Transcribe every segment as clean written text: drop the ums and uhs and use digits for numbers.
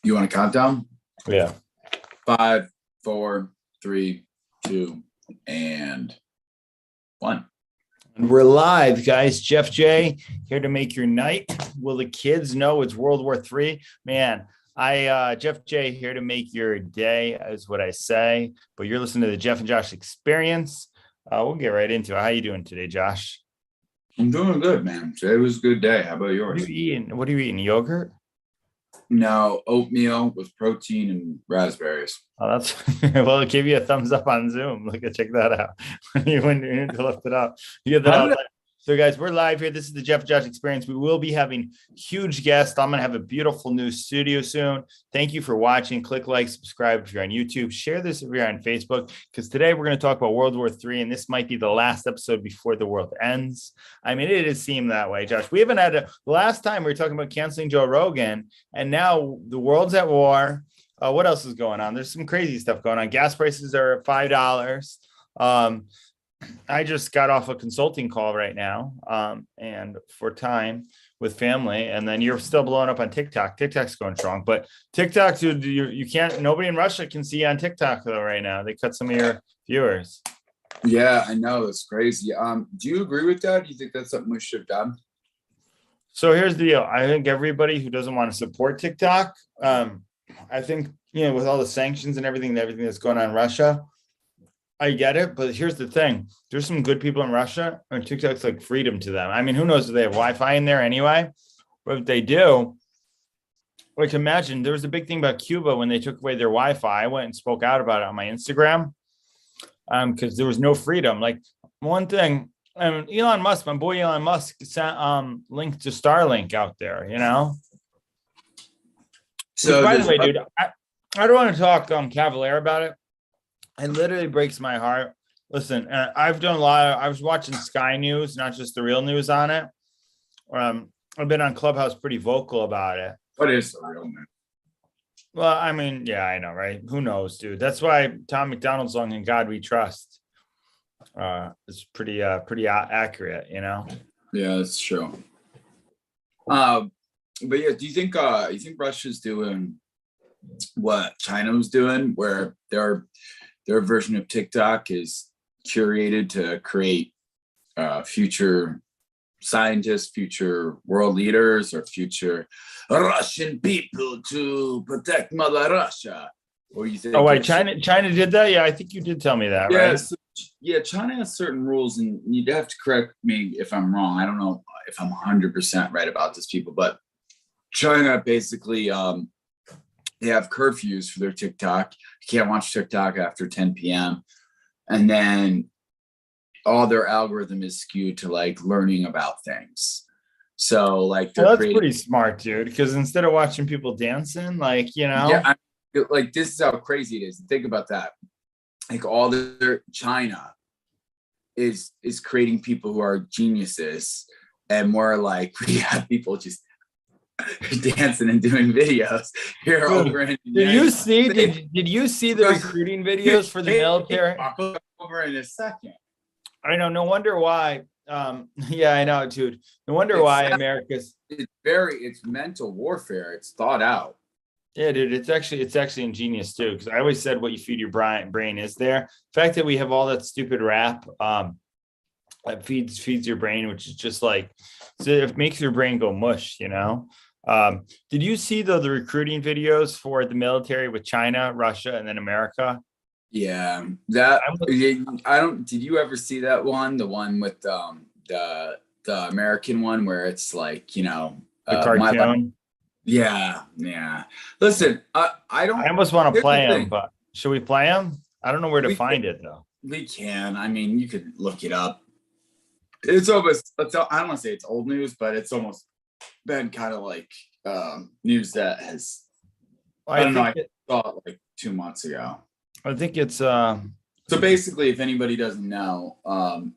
You want to count down? Yeah. 5, 4, 3, 2, and 1. And we're live, guys. Jeff J here to make your night. Will the kids know it's World War III? Man, Jeff J here to make your day, is what I say. But you're listening to the Jeff and Josh Experience. We'll get right into it. How you doing today, Josh? I'm doing good, man. Today was a good day. How about yours? What are you eating? Yogurt? No, oatmeal with protein and raspberries. Oh, that's well. It gave you a thumbs up on Zoom. Look at check that out. You need to lift it up. You get that all. So, guys, we're live here. This is the Jeff and Josh Experience. We will be having huge guests. I'm going to have a beautiful new studio soon. Thank you for watching. Click like, subscribe if you're on YouTube. Share this if you're on Facebook, because today we're going to talk about World War III, and this might be the last episode before the world ends. I mean, it has seemed that way, Josh. We haven't had the last time we were talking about canceling Joe Rogan, and now the world's at war. What else is going on? There's some crazy stuff going on. Gas prices are at $5. I just got off a consulting call right now, and for time with family, and then you're still blowing up on TikTok. TikTok's going strong, but TikTok, dude, you can't. Nobody in Russia can see you on TikTok though right now. They cut some of your viewers. Yeah, I know, it's crazy. Do you agree with that? Do you think that's something we should have done? So here's the deal. I think everybody who doesn't want to support TikTok, I think, with all the sanctions and everything that's going on in Russia, I get it. But here's the thing. There's some good people in Russia, and TikTok's like freedom to them. I mean, who knows if they have Wi-Fi in there anyway? But if they do, like imagine there was a big thing about Cuba when they took away their Wi-Fi. I went and spoke out about it on my Instagram because there was no freedom. Like one thing, Elon Musk, my boy Elon Musk sent link to Starlink out there, So by the way, dude, I don't want to talk cavalier about it. It literally breaks my heart. Listen, I've done I was watching Sky News, not just the real news on it. I've been on Clubhouse pretty vocal about it. What is the real news? Well, I mean, yeah, I know, right? Who knows, dude? That's why Tom McDonald's song "In God We Trust" is pretty accurate, Yeah, that's true. But yeah, do you think Russia's doing what China was doing, where their version of TikTok is curated to create future scientists, future world leaders, or future Russian people to protect Mother Russia? Or you think? Oh, wait, China did that? Yeah, I think you did tell me that, right? So, yeah, China has certain rules, and you'd have to correct me if I'm wrong. I don't know if I'm 100% right about this, people, but China basically they have curfews for their TikTok. You can't watch TikTok after 10 p.m. And then all their algorithm is skewed to like learning about things. So like that's pretty smart, dude, because instead of watching people dancing, yeah, like this is how crazy it is. Think about that. Like all their China is creating people who are geniuses, and more like we have people just dancing and doing videos here over in did you see the recruiting videos for the military? Over in a second. I know, no wonder why. Yeah, I know, dude. No wonder why America's it's mental warfare. It's thought out. Yeah, dude, it's actually ingenious too, because I always said what you feed your brain is there. The fact that we have all that stupid rap that feeds your brain, which is just like, so it makes your brain go mush, Did you see the recruiting videos for the military with China, Russia, and then America? Yeah, did you ever see that one? The one with the American one where it's like, the cartoon. Yeah. Listen, I almost want to play them, but should we play them? I don't know where to find it though. We can. I mean, you could look it up. It's almost, I don't want to say it's old news, but it's almost been kind of like news that has, I don't know, I saw it like 2 months ago. I think it's so basically, if anybody doesn't know,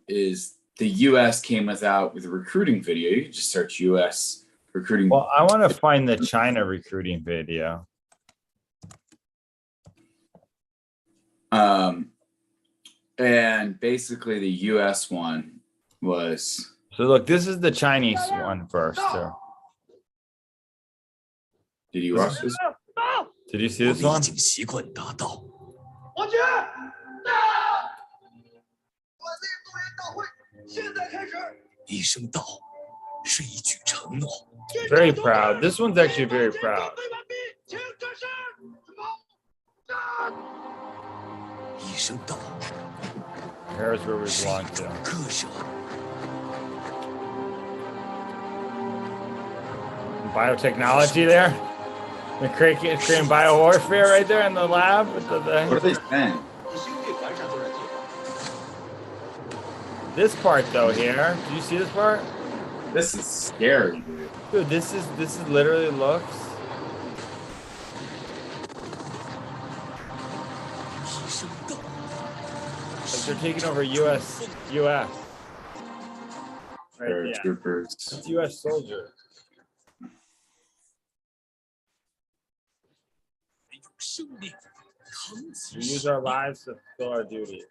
is the US came out with a recruiting video. You can just search US recruiting. Well, I want to find the China recruiting video. And basically the US one was, so look, this is the Chinese one first. So. Did you watch this? No, Did you see this one? 习惯达到。王局，管理动员大会现在开始。一声道，是一句承诺。 Very proud. This one's actually very proud. 一声道， Here's where we 是 belong 一种 to. 割舍。 Biotechnology there. They're creating biowarfare right there in the lab with What the are they saying? this part though here. Do you see this part? This is scary, dude. Dude, this is literally looks. 一声道， Like they're taking over US. Right, yeah. Paratroopers. It's US soldiers. 没有生命，扛 We 起 use 使 our 命。 lives to fulfill our duties.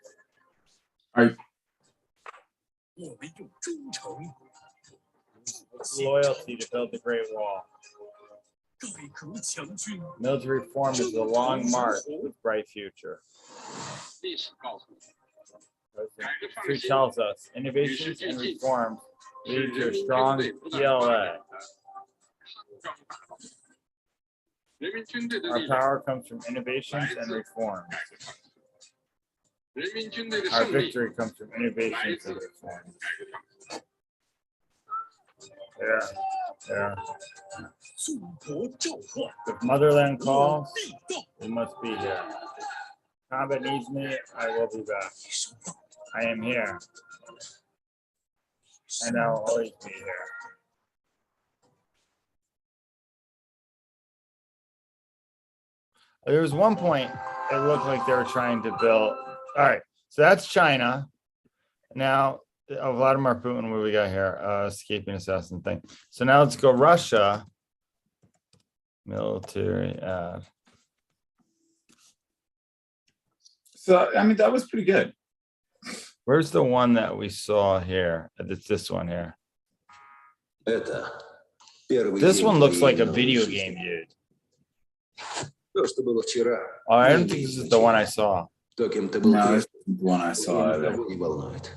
我们用忠诚 Loyalty to build the Great Wall. 改革强军， Military reform is a long march with bright future. 历史告诉我们， History tells us innovations and reforms lead to a strong PLA. 人民军队的 Our 力量， power comes from innovations and reforms. 人民军队的 Our 胜利 victory comes from innovations and reforms. Yeah, yeah. 祖国召唤， If motherland 我 calls, 必到。 we must be here. Combat needs me, I will be back. 一声道， I am here, and I will always be here. There was one point it looked like they were trying to build. All right, so that's China. Now, Vladimir Putin, what do we got here? Escaping assassin thing. So now let's go Russia. Military. So I mean, that was pretty good. Where's the one that we saw here? It's this one here. Это первый This день one looks like твоей a новой video жизни. game, dude. То, что было вчера, Oh, I не don't think имеет this is the one I значения. saw. То, кем ты был No, прежде, this is the one I уже saw. Either. никого не волнует.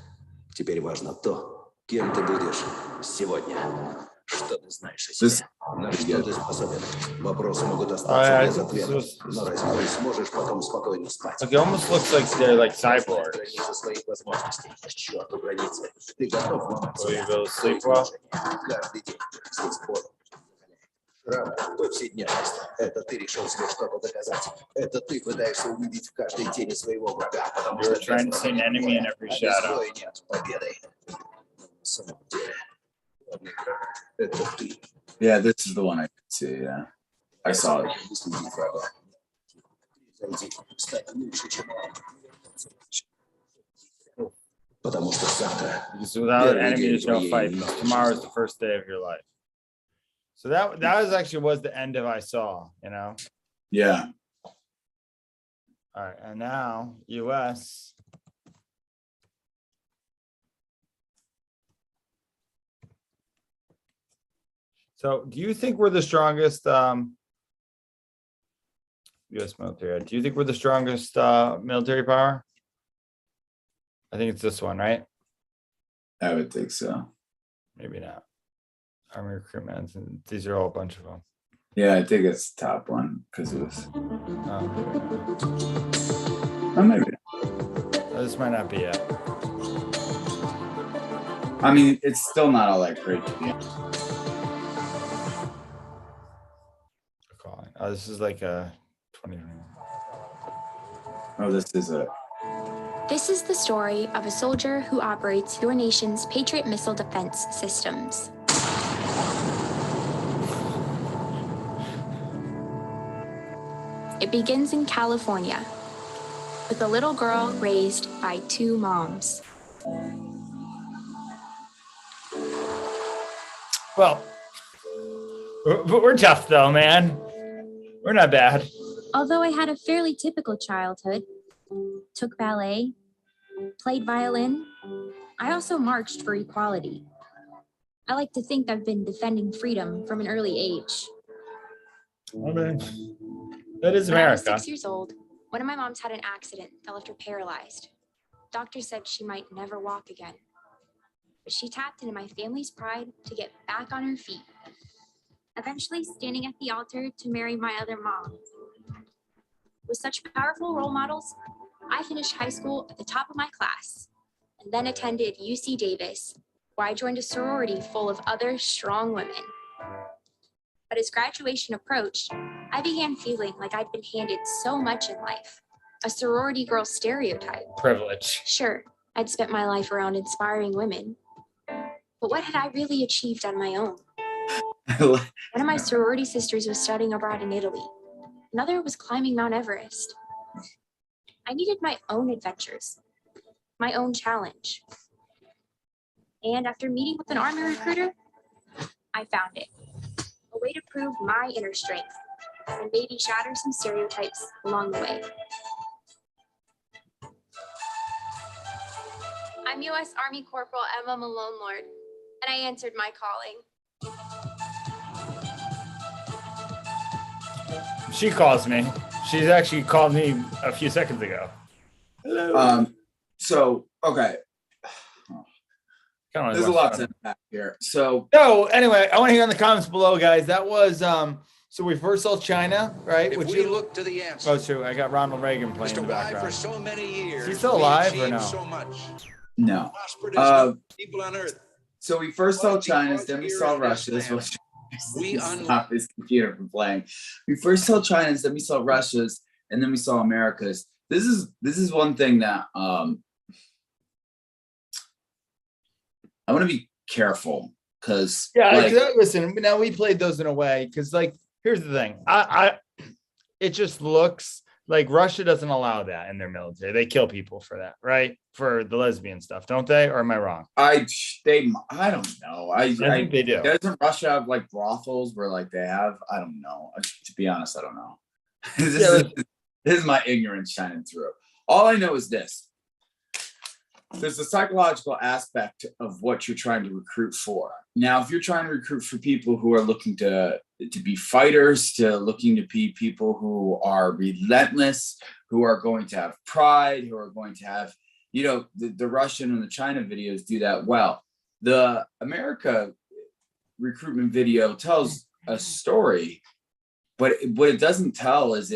Теперь важно то, кем ты будешь сегодня. Что ты знаешь о This- себе? На что ты способен? Вопросы могут Oh, остаться yeah, I без think this ответа. was. Но разве ты сможешь потом спокойно спать? Like, it almost looks like they're like cyborgs. Границы своих возможностей. К черту границы. Ты готов ломать So you себя? go Строить sleep well? отношения. Каждый день. Здесь пору. Шрам, повседневность. Это ты решил себе что-то доказать. Это ты пытаешься увидеть в каждой тени своего врага, потому You're что trying to без see an боя enemy in every а без shadow. боя нет победы. На самом деле, главный враг — это ты. Yeah, this is the one I could see. Yeah, I saw it. Выследить врага. Зайди, стать лучше, чем он. Потому что завтра Because without an enemy, there's no fight. Because tomorrow is the first day of your life. So that was actually was the end of I saw, you know. Yeah. All right, and now US. So do you think we're the strongest US military? Do you think we're the strongest military power? I think it's this one, right? I would think so. Maybe not. Army recruitment. These are all a bunch of them. Yeah, I think it's the top one because it was. Oh, Oh, maybe. this might not be it. I mean, it's still not all that great to be honest. Calling. Oh, this is like a 2021. Oh, this is a. This is the story of a soldier who operates your nation's Patriot missile defense systems. It begins in California with a little girl raised by two moms. Well, we're tough though, man. We're not bad. Although I had a fairly typical childhood, took ballet, played violin, I also marched for equality. I like to think I've been defending freedom from an early age. I mean, That is When I was America. 6 years old, one of my moms had an accident that left her paralyzed. Doctors said she might never walk again. But she tapped into my family's pride to get back on her feet, eventually standing at the altar to marry my other mom. With such powerful role models, I finished high school at the top of my class and then attended UC Davis, where I joined a sorority full of other strong women. But as graduation approached, I began feeling like I'd been handed so much in life. A sorority girl stereotype. Privilege. Sure, I'd spent my life around inspiring women, but what had I really achieved on my own? One of my sorority sisters was studying abroad in Italy. Another was climbing Mount Everest. I needed my own adventures, my own challenge. And after meeting with an army recruiter, I found it. A way to prove my inner strength and maybe shatter some stereotypes along the way. I'm U.S. Army Corporal Emma Malone Lord, and I answered my calling. She calls me. She's actually called me a few seconds ago. Hello. So, okay. Come on, There's a lot to unpack here. So anyway, I want to hear in the comments below, guys. That was so we first saw China, right? If we look to the answer, oh, true. I got Ronald Reagan playing in Mr. the Why, background. for so many years, Is he still we alive or achieved no? So much. no. Prospered as no people on earth. So we first saw But China's, because then we here saw in this Russia's. land, we Stop his computer from playing. We first saw China's, then we saw Russia's, and then we saw America's. This is one thing that I want to be careful because listen, now we played those in a way because like here's the thing. It just looks like Russia doesn't allow that in their military. They kill people for that, right? For the lesbian stuff, don't they? Or am I wrong? I don't know. I think they do. Doesn't Russia have like brothels where like they have? I don't know. To be honest, I don't know. This is my ignorance shining through. All I know is this. There's a psychological aspect of what you're trying to recruit for. Now, if you're trying to recruit for people who are looking to be fighters, looking to be people who are relentless, who are going to have pride, who are going to have, the Russian and the China videos do that well. The America recruitment video tells a story, but what it doesn't tell is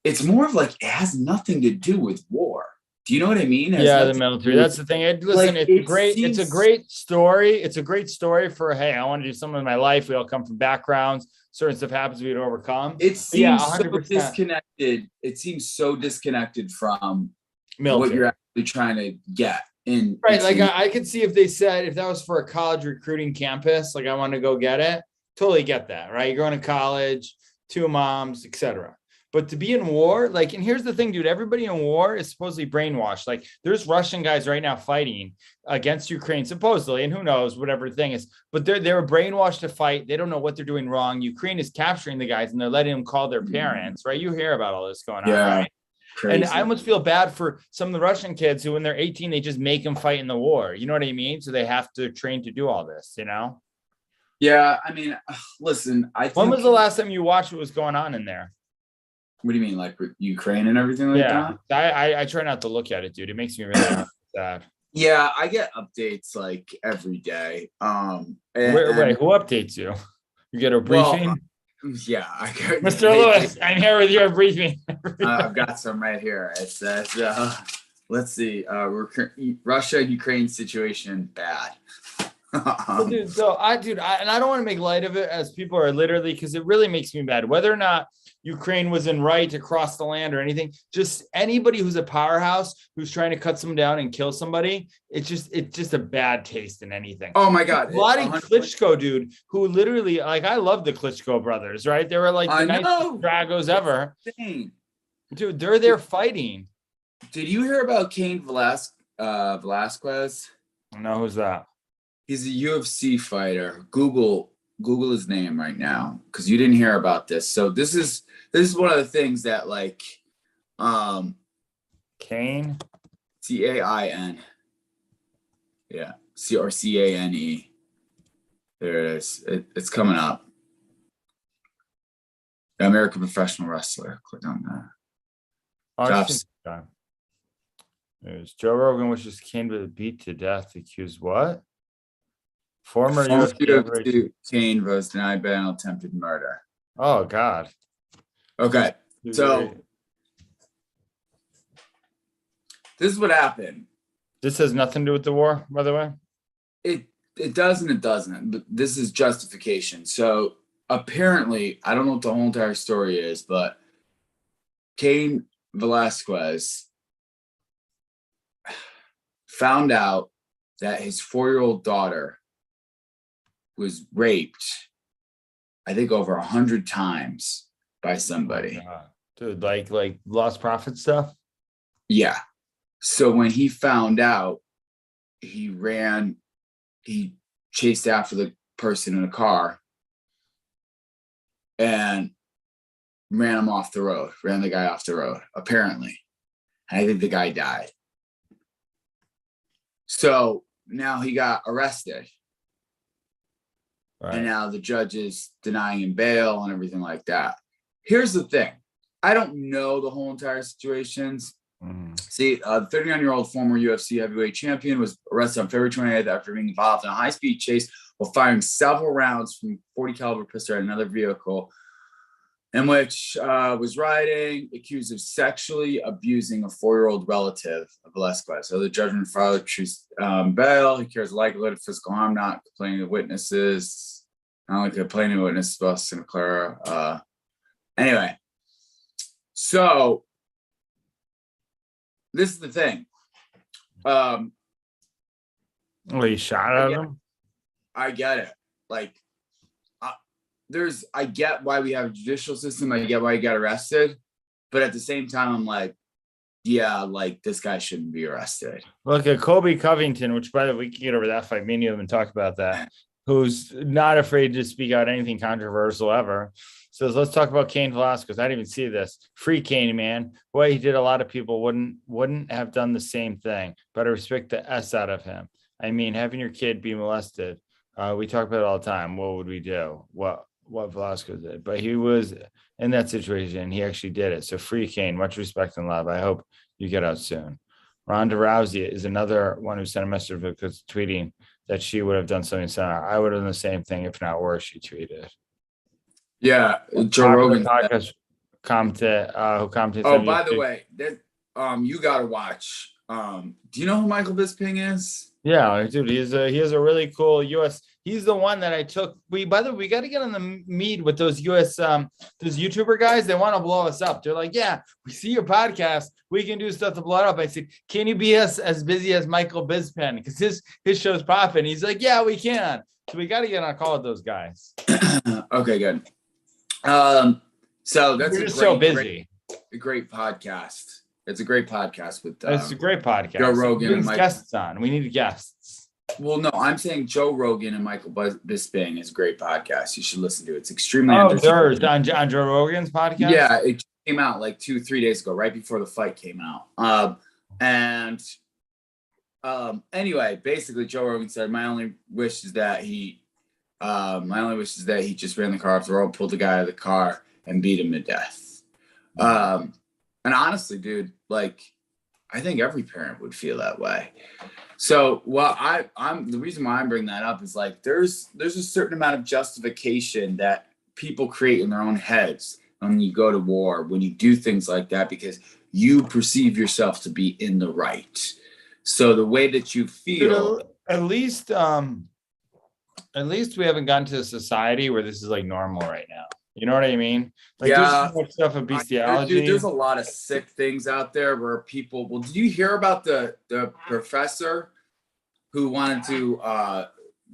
it's more of like, it has nothing to do with war. Do you know what I mean? Yeah, the military. That's the thing. Listen, like, it's a great story. It's a great story for, hey, I want to do something in my life. We all come from backgrounds. Certain stuff happens, we overcome. It seems so disconnected. It seems so disconnected from military. What you're actually trying to get in. Right. Like I could see if they said, if that was for a college recruiting campus, like I want to go get it. Totally get that, right? You're going to college, 2 moms, etc. But to be in war, like, and here's the thing, dude, everybody in war is supposedly brainwashed. Like there's Russian guys right now fighting against Ukraine, supposedly, and who knows, whatever the thing is, but they're brainwashed to fight. They don't know what they're doing wrong. Ukraine is capturing the guys and they're letting them call their parents, right? You hear about all this going on, right? Crazy. And I almost feel bad for some of the Russian kids who, when they're 18, they just make them fight in the war. You know what I mean? So they have to train to do all this, Yeah, I mean, listen, when was the last time you watched what was going on in there? What do you mean, like with Ukraine and everything like that? I try not to look at it, dude. It makes me really sad. Yeah, I get updates like every day. Wait, who updates you? You get a briefing? Well, yeah, I got Mr. Lewis, I'm here with your briefing. I've got some right here. It says, let's see, Russia-Ukraine situation bad. Dude, I don't want to make light of it as people are literally, because it really makes me mad. Whether or not Ukraine was in right to cross the land or anything, just anybody who's a powerhouse who's trying to cut someone down and kill somebody, it's just a bad taste in anything. Oh my God. Vladimir Klitschko, dude, who literally, like, I love the Klitschko brothers, right? They were like the nicest dragos ever. Dude, they're there fighting. Did you hear about Cain Velasquez? No, who's that? He's a UFC fighter. Google his name right now, because you didn't hear about this. So this is one of the things that, like, Cain, Cain, yeah, Cane. There it is. It's coming up. American professional wrestler. Click on that. Oh, I've Drops. seen this guy. There's Joe Rogan wishes Kane to beat to death. Accused what? Former UFC heavyweight- UFC Kane was denied bail on attempted murder. Oh God. Okay, so this is what happened. This has nothing to do with the war, by the way. It does and it doesn't, but this is justification. So apparently, I don't know what the whole entire story is, but Cain Velasquez found out that his 4-year-old daughter was raped, I think over 100 times by somebody. Dude, like lost profit stuff. Yeah. So when he found out, he chased after the person in a car and ran the guy off the road, apparently. And I think the guy died. So now he got arrested. Right. And now the judge is denying him bail and everything like that. Here's the thing. I don't know the whole entire situations. See, the 39-year-old former UFC heavyweight champion was arrested on February 28th after being involved in a high-speed chase while firing several rounds from a .40 caliber pistol at another vehicle in which was riding, accused of sexually abusing a 4-year-old relative of Velasquez. So the judgment filed bail. He carries the likelihood of physical harm, not complaining to witnesses, not only complaining to witnesses, but Santa Clara. Anyway, so this is the thing. Well, he shot at him. I get it. Like, I get why we have a judicial system. I get why he got arrested, but at the same time, I'm like, yeah, like this guy shouldn't be arrested. Look at Kobe Covington, which by the way, we can get over that fight. Me and you haven't talked about that. Who's not afraid to speak out anything controversial ever. So let's talk about Cain Velasquez. I didn't even see this. Free Cain, man. Boy, he did. A lot of people wouldn't have done the same thing, but I respect the S out of him. I mean, having your kid be molested. We talk about it all the time. What would we do? What Velasquez did, but he was in that situation. He actually did it. So free Cain, much respect and love. I hope you get out soon. Ronda Rousey is another one who sent a message because tweeting that she would have done something similar. I would have done the same thing, if not worse. She tweeted. Yeah, Joe Rogan podcast commented. Who commented? Oh, by the way, you gotta watch. Do you know who Michael Bisping is? Yeah, dude, he has a really cool US. He's the one that I took. By the way, we got to get on the meet with those US those YouTuber guys. They want to blow us up. They're like, yeah, we see your podcast. We can do stuff to blow it up. I said, can you be as busy as Michael Bisping? Because his show's popping. He's like, yeah, we can. So we got to get on a call with those guys. Okay, good. So that's You're just so busy. A great podcast. It's a great podcast with. It's a great podcast. Joe Rogan and guests on. We need guests. Well, no, I'm saying Joe Rogan and Michael Bisping is a great podcast. You should listen to it. It's extremely entertaining. On Joe Rogan's podcast? Yeah, it came out like 2-3 days ago, right before the fight came out. Anyway, basically Joe Rogan said, my only wish is that he just ran the car off the road, pulled the guy out of the car, and beat him to death. And honestly, dude, like, I think every parent would feel that way. So, well, I'm the reason why I'm bringing that up is like there's a certain amount of justification that people create in their own heads when you go to war, when you do things like that, because you perceive yourself to be in the right. So the way that you feel, at least we haven't gotten to a society where this is like normal right now. You know what I mean? Like, yeah, there's so much stuff of bestiality. Dude, there's a lot of sick things out there where people. Well, did you hear about the professor who wanted to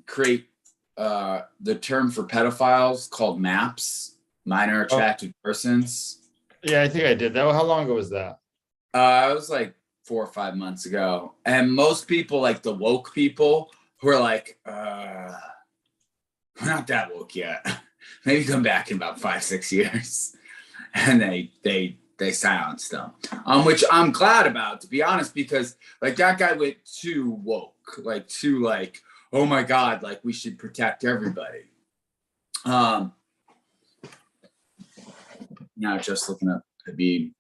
create the term for pedophiles called MAPS, minor attracted persons? Yeah, I think I did that. How long ago was that? It was like 4 or 5 months ago. And most people, like the woke people, who are like, we're not that woke yet. Maybe come back in about 5-6 years. And they silenced them. Which I'm glad about, to be honest, because like that guy went too woke, like too like, oh my God, like we should protect everybody. Now just looking up Habib.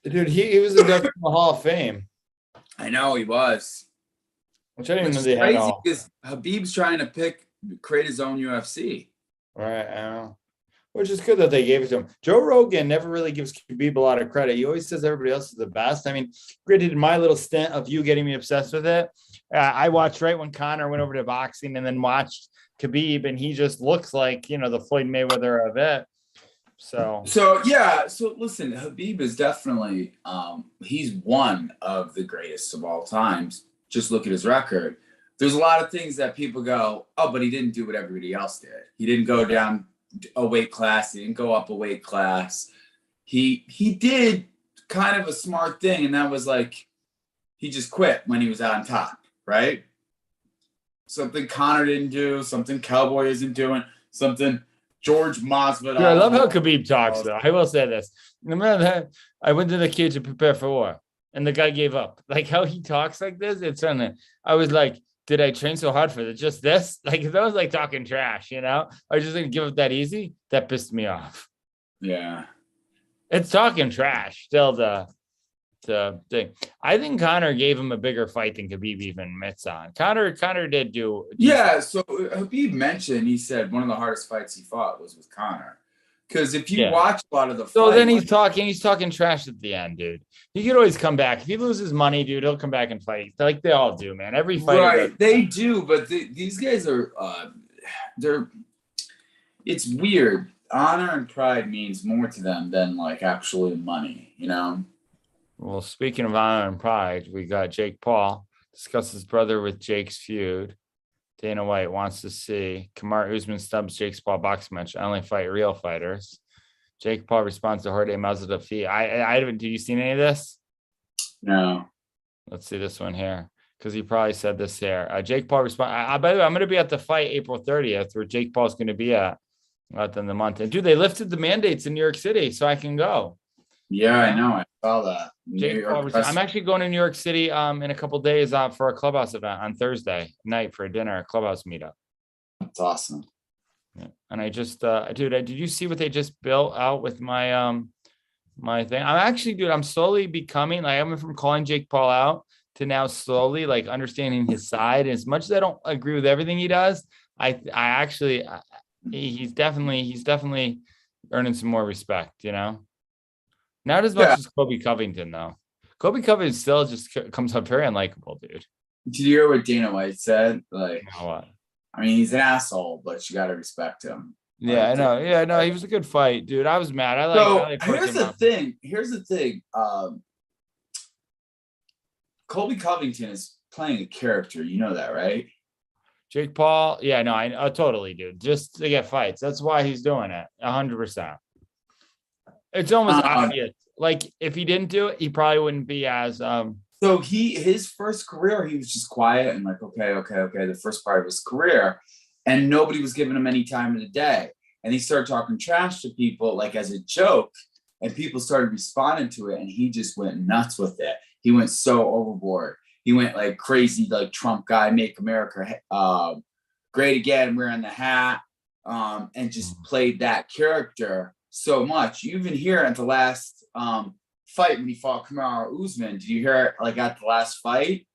Dude, he was inducted in the Hall of Fame, I know he was. which I didn't Which know is they had crazy all. because Habib's trying to create his own UFC. Right, I know. Which is good that they gave it to him. Joe Rogan never really gives Khabib a lot of credit. He always says everybody else is the best. I mean, granted, my little stint of you getting me obsessed with it, I watched right when Connor went over to boxing and then watched Khabib, and he just looks like, the Floyd Mayweather of it. So yeah. So listen, Habib is definitely he's one of the greatest of all times. Just look at his record. There's a lot of things that people go, oh, but he didn't do what everybody else did. He didn't go down a weight class. He didn't go up a weight class. He did kind of a smart thing, and that was like he just quit when he was on top, right? Something Connor didn't do, something Cowboy isn't doing, something George Masvidal. Dude, I love how Khabib talks, though. I will say this. Remember that I went to the cage to prepare for war, and the guy gave up. Like how he talks like this, it's on. I was like, did I train so hard for this? Just this? Like that was like talking trash, I was just gonna give it that easy. That pissed me off. Yeah. It's talking trash. Still the thing. I think Connor gave him a bigger fight than Khabib even admits on. Connor did do. Yeah, so Habib mentioned, he said one of the hardest fights he fought was with Connor. Because if you watch a lot of the so then he's talking trash at the end, dude. He could always come back. If he loses money, dude, he'll come back and fight. Like they all do, man. Every fight. Right, they do, but these guys are it's weird. Honor and pride means more to them than like actually money, Well, speaking of honor and pride, we got Jake Paul discusses brother with Jake's feud. Dana White wants to see Kamaru Usman stubs Jake Paul boxing match. I only fight real fighters. Jake Paul responds to Jorge Masvidal defeat. I haven't. Do you seen any of this? No. Let's see this one here because he probably said this here. Jake Paul respond. By the way, I'm going to be at the fight April 30th, where Jake Paul's going to be at in the month. And dude, they lifted the mandates in New York City, so I can go. Yeah, I know. I saw that. Jake Paul I'm actually going to New York City in a couple of days for a clubhouse event on Thursday night for a dinner, a clubhouse meetup. That's awesome. Yeah. And I just, dude, did you see what they just built out with my my thing? I'm actually, dude, I'm slowly becoming like I went from calling Jake Paul out to now slowly like understanding his side. And as much as I don't agree with everything he does, I actually he's definitely earning some more respect, Not as much as Kobe Covington, though. Kobe Covington still just comes up very unlikable, dude. Did you hear what Dana White said? Like, What? I mean, he's an asshole, but you got to respect him. Yeah, I know. Yeah, no, he was a good fight, dude. I was mad. Here's the thing. Kobe Covington is playing a character. You know that, right? Jake Paul. Yeah, no, I totally, dude. Just to get fights. That's why he's doing it. 100%. It's almost obvious. Like if he didn't do it, he probably wouldn't be as So his first career, he was just quiet and like, okay. The first part of his career, and nobody was giving him any time of the day. And he started talking trash to people like as a joke, and people started responding to it, and he just went nuts with it. He went so overboard. He went like crazy, like Trump guy, make America great again, wearing the hat, and just played that character so much. You even hear at the last fight when he fought Kamaru Usman. Did you hear it like at the last fight?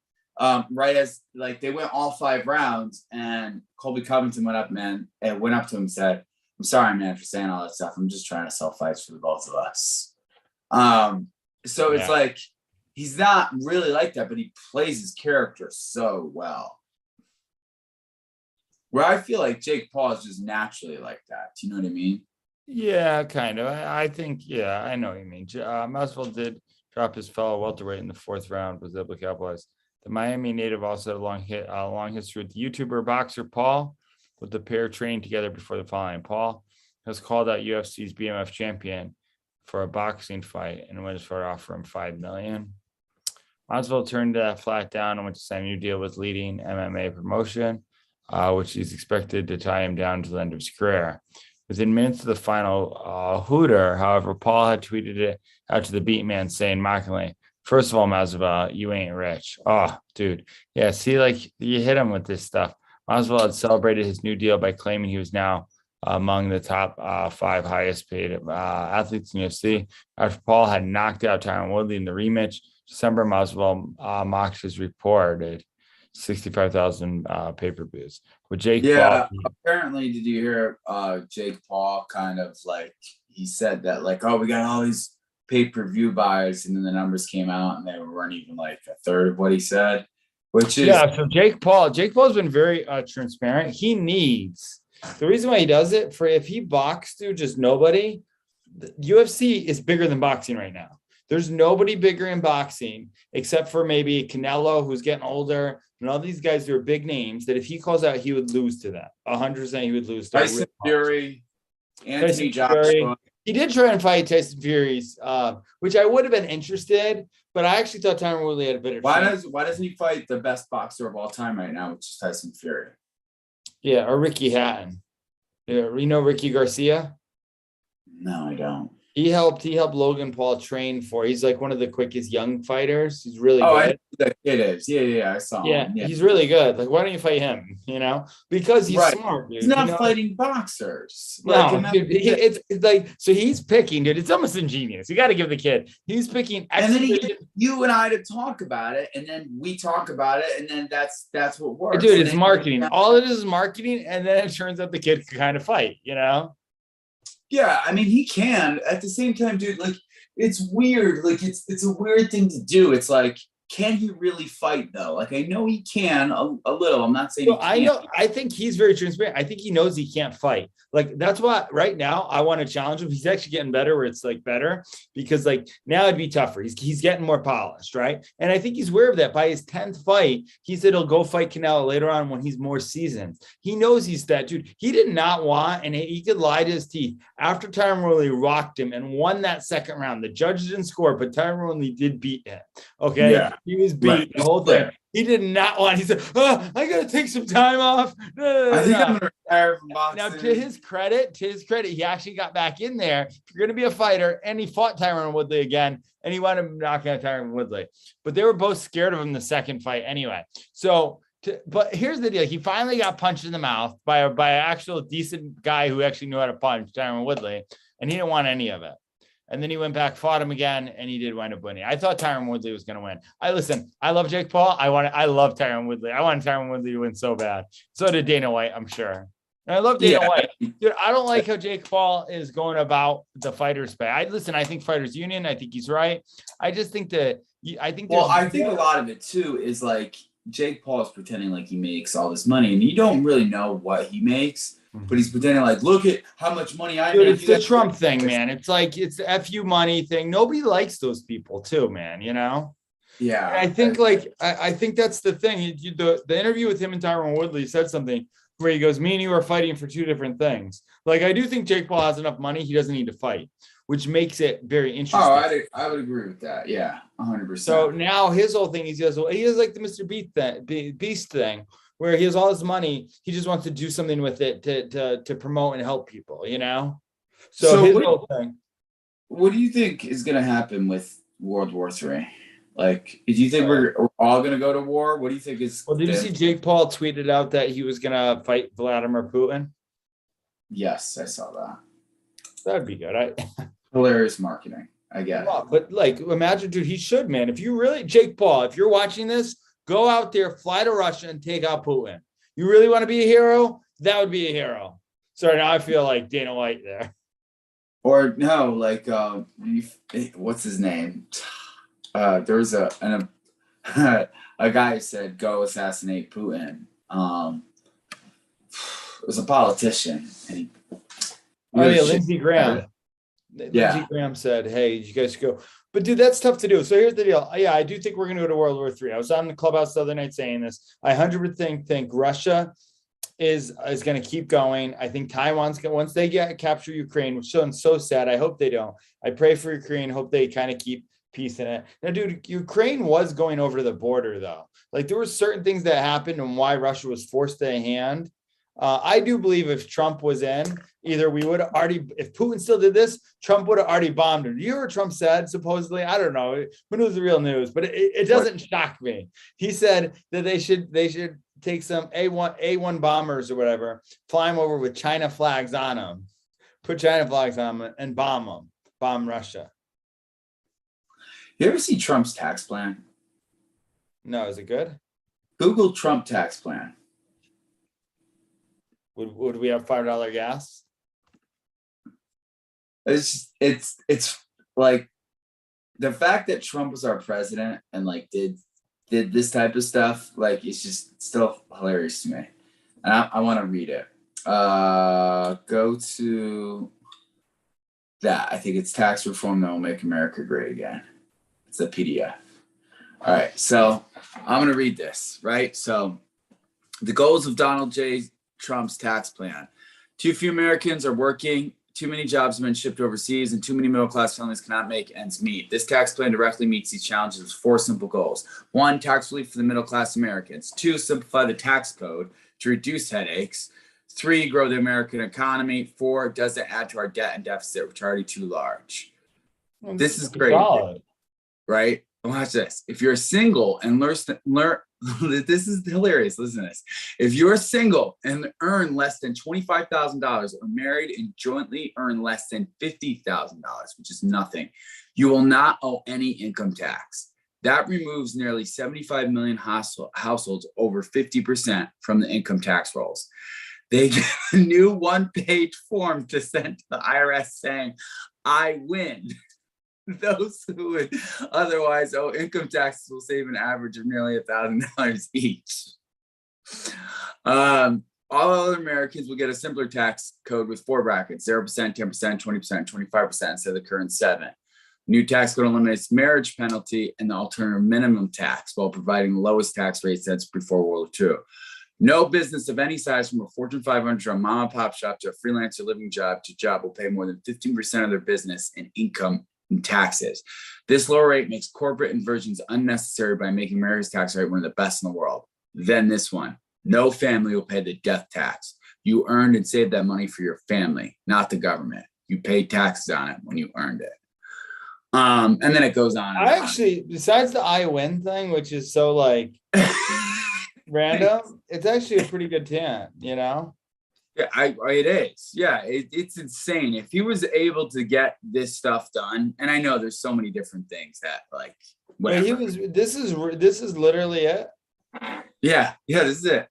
Right as like they went all 5 rounds, and Colby Covington went up to him and said, "I'm sorry, man, for saying all that stuff. I'm just trying to sell fights for the both of us." So it's like he's not really like that, but he plays his character so well. Where I feel like Jake Paul is just naturally like that. Do you know what I mean? Yeah, kind of. I think, yeah, I know what you mean. Masvidal did drop his fellow welterweight in the 4th round, was able to capitalize. The Miami native also had a long history with YouTuber boxer Paul, with the pair trained together before the following. Paul has called out UFC's BMF champion for a boxing fight and went as far to offer him $5 million. Masvidal turned that flat down and went to sign a new deal with leading MMA promotion, which is expected to tie him down to the end of his career. Within minutes of the final hooter, however, Paul had tweeted it out to the beat man saying mockingly, "First of all, Masvidal, you ain't rich." Oh, dude. Yeah, see, like you hit him with this stuff. Masvidal had celebrated his new deal by claiming he was now among the top 5 highest paid athletes in UFC. After Paul had knocked out Tyron Woodley in the rematch, December Masvidal mocked his reported 65,000 pay-per-views. With Jake Yeah, Paul, apparently, did you hear Jake Paul kind of like, he said that like, oh, we got all these pay-per-view buys, and then the numbers came out and they weren't even like a third of what he said, which is so Jake Paul's been very transparent. He needs the reason why he does it for if he boxed through just nobody, the UFC is bigger than boxing right now. There's nobody bigger in boxing except for maybe Canelo, who's getting older, and all these guys who are big names that if he calls out, he would lose to that. 100% he would lose to Tyson Fury, Anthony Joshua. Fury. He did try and fight Tyson Fury's, which I would have been interested, but I actually thought Tyron Woodley had a better chance. Why doesn't he fight the best boxer of all time right now, which is Tyson Fury? Yeah, or Ricky Hatton. Yeah, you know Ricky Garcia? No, I don't. He helped Logan Paul train he's like one of the quickest young fighters. He's really Oh, I good. know who that kid is. Yeah, I saw him. Yeah, he's really good. Like, why don't you fight him? Because he's Right. smart, dude. He's not fighting boxers. No, dude, it's like, so he's picking, dude. It's almost ingenious. You got to give the kid. He's picking. And then he gets you and I to talk about it, and then we talk about it, and then that's what works. Dude, And it's then- marketing. All it is marketing, and then it turns out the kid can kind of fight. Yeah, I mean, he can. At the same time, dude, like, it's weird. Like, it's a weird thing to do. It's like, can he really fight though? Like, I know he can a little. I'm not saying. So I know. I think he's very transparent. I think he knows he can't fight. Like, that's why right now I want to challenge him. He's actually getting better where it's like better because like now it'd be tougher. He's getting more polished, right? And I think he's aware of that. By his 10th fight, he said he'll go fight Canelo later on when he's more seasoned. He knows he's that dude. He did not want, and he could lie to his teeth. After Tyron Woodley rocked him and won that second round, the judges didn't score, but Tyron Woodley did beat him. Okay, Yeah. He was beat Right. the whole thing. He did not want. He said, "Oh, I got to take some time off." I think I'm gonna retire from boxing. Now, to his credit, he actually got back in there. If you're going to be a fighter, and he fought Tyron Woodley again, and he wound up knocking out Tyron Woodley. But they were both scared of him the second fight anyway. So, but here's the deal: he finally got punched in the mouth by an actual decent guy who actually knew how to punch, Tyron Woodley, and he didn't want any of it. And then he went back, fought him again, and he did wind up winning. I thought Tyron Woodley was going to win. I love Jake Paul. I love Tyron Woodley. I wanted Tyron Woodley to win so bad. So did Dana White, I'm sure. And I love Dana White. Dude, I don't like how Jake Paul is going about the fighters pay. I think Fighters Union, I think he's right. I just think I think a lot of it too is like Jake Paul is pretending like he makes all this money, and you don't really know what he makes. But he's pretending like, look at how much money I make. It's the Trump thing, man. It's like, it's the FU money thing. Nobody likes those people too, man, Yeah. And I think I think that's the thing. The interview with him and Tyron Woodley said something where he goes, me and you are fighting for two different things. Like, I do think Jake Paul has enough money. He doesn't need to fight, which makes it very interesting. Oh, I would agree with that. Yeah, 100%. So now his whole thing, he has like the Mr. Beast thing, where he has all his money, he just wants to do something with it to promote and help people, So his whole thing. What do you think is going to happen with World War III? Like, do you think we're all going to go to war? What do you think is? Well, did you see Jake Paul tweeted out that he was going to fight Vladimir Putin? Yes, I saw that. That'd be good. Hilarious marketing. I get it. But like, imagine, dude, he should, man. If you really, Jake Paul, if you're watching this, go out there, fly to Russia and take out Putin. You really want to be a hero? That would be a hero. Sorry, now I feel like Dana White there. Or no, like, what's his name? There was a guy who said, go assassinate Putin. It was a politician. And Lindsey Graham. Lindsey Graham said, hey, you guys go. But dude, that's tough to do. So here's the deal. Yeah, I do think we're going to go to World War III. I was on the clubhouse the other night saying this. I 100% think Russia is going to keep going. I think Taiwan's going, once they capture Ukraine, which sounds so sad. I hope they don't. I pray for Ukraine. Hope they kind of keep peace in it. Now, dude, Ukraine was going over the border though. Like, there were certain things that happened and why Russia was forced to hand. I do believe if Trump was in, either we would have already, if Putin still did this, Trump would have already bombed him. Do you hear what Trump said, supposedly? I don't know. Who knows the real news? But it doesn't shock me. He said that they should take some A1 bombers or whatever, fly them over with China flags on them, put China flags on them, and bomb Russia. You ever see Trump's tax plan? No, is it good? Google Trump tax plan. Would we have $5 gas? It's like the fact that Trump was our president and like did this type of stuff, like it's just still hilarious to me. And I want to read it. Go to that. I think it's tax reform that will make America great again. It's a PDF. All right, so I'm going to read this, right? So the goals of Donald J. Trump's tax plan. Too few Americans are working, too many jobs have been shipped overseas, and too many middle-class families cannot make ends meet. This tax plan directly meets these challenges with 4 simple goals. 1, tax relief for the middle-class Americans. 2, simplify the tax code to reduce headaches. 3, grow the American economy. 4, doesn't add to our debt and deficit, which are already too large. This is great, right? Watch this. If you're single and learn this is hilarious. Listen to this. If you're single and earn less than $25,000 or married and jointly earn less than $50,000, which is nothing, you will not owe any income tax. That removes nearly 75 million households, over 50% from the income tax rolls. They get a new 1-page form to send to the IRS saying, I win. Those who would otherwise owe income taxes will save an average of nearly $1,000 each. All other Americans will get a simpler tax code with 4 brackets: 0%, 10%, 20%, 25% instead of the current 7. New tax code eliminates marriage penalty and the alternative minimum tax while providing the lowest tax rate since before World War II. No business of any size, from a Fortune 500 or a mom and pop shop to a freelancer living job will pay more than 15% of their business in income and taxes. This lower rate makes corporate inversions unnecessary by making America's tax rate one of the best in the world. Then this one: no family will pay the death tax. You earned and saved that money for your family, not the government. You paid taxes on it when you earned it. And then it goes on. I actually, besides the I win thing, which is so like random, it's actually a pretty good tan, you know? Yeah, it is. Yeah, it's insane. If he was able to get this stuff done, and I know there's so many different things that like whatever. But this is literally it. Yeah, this is it.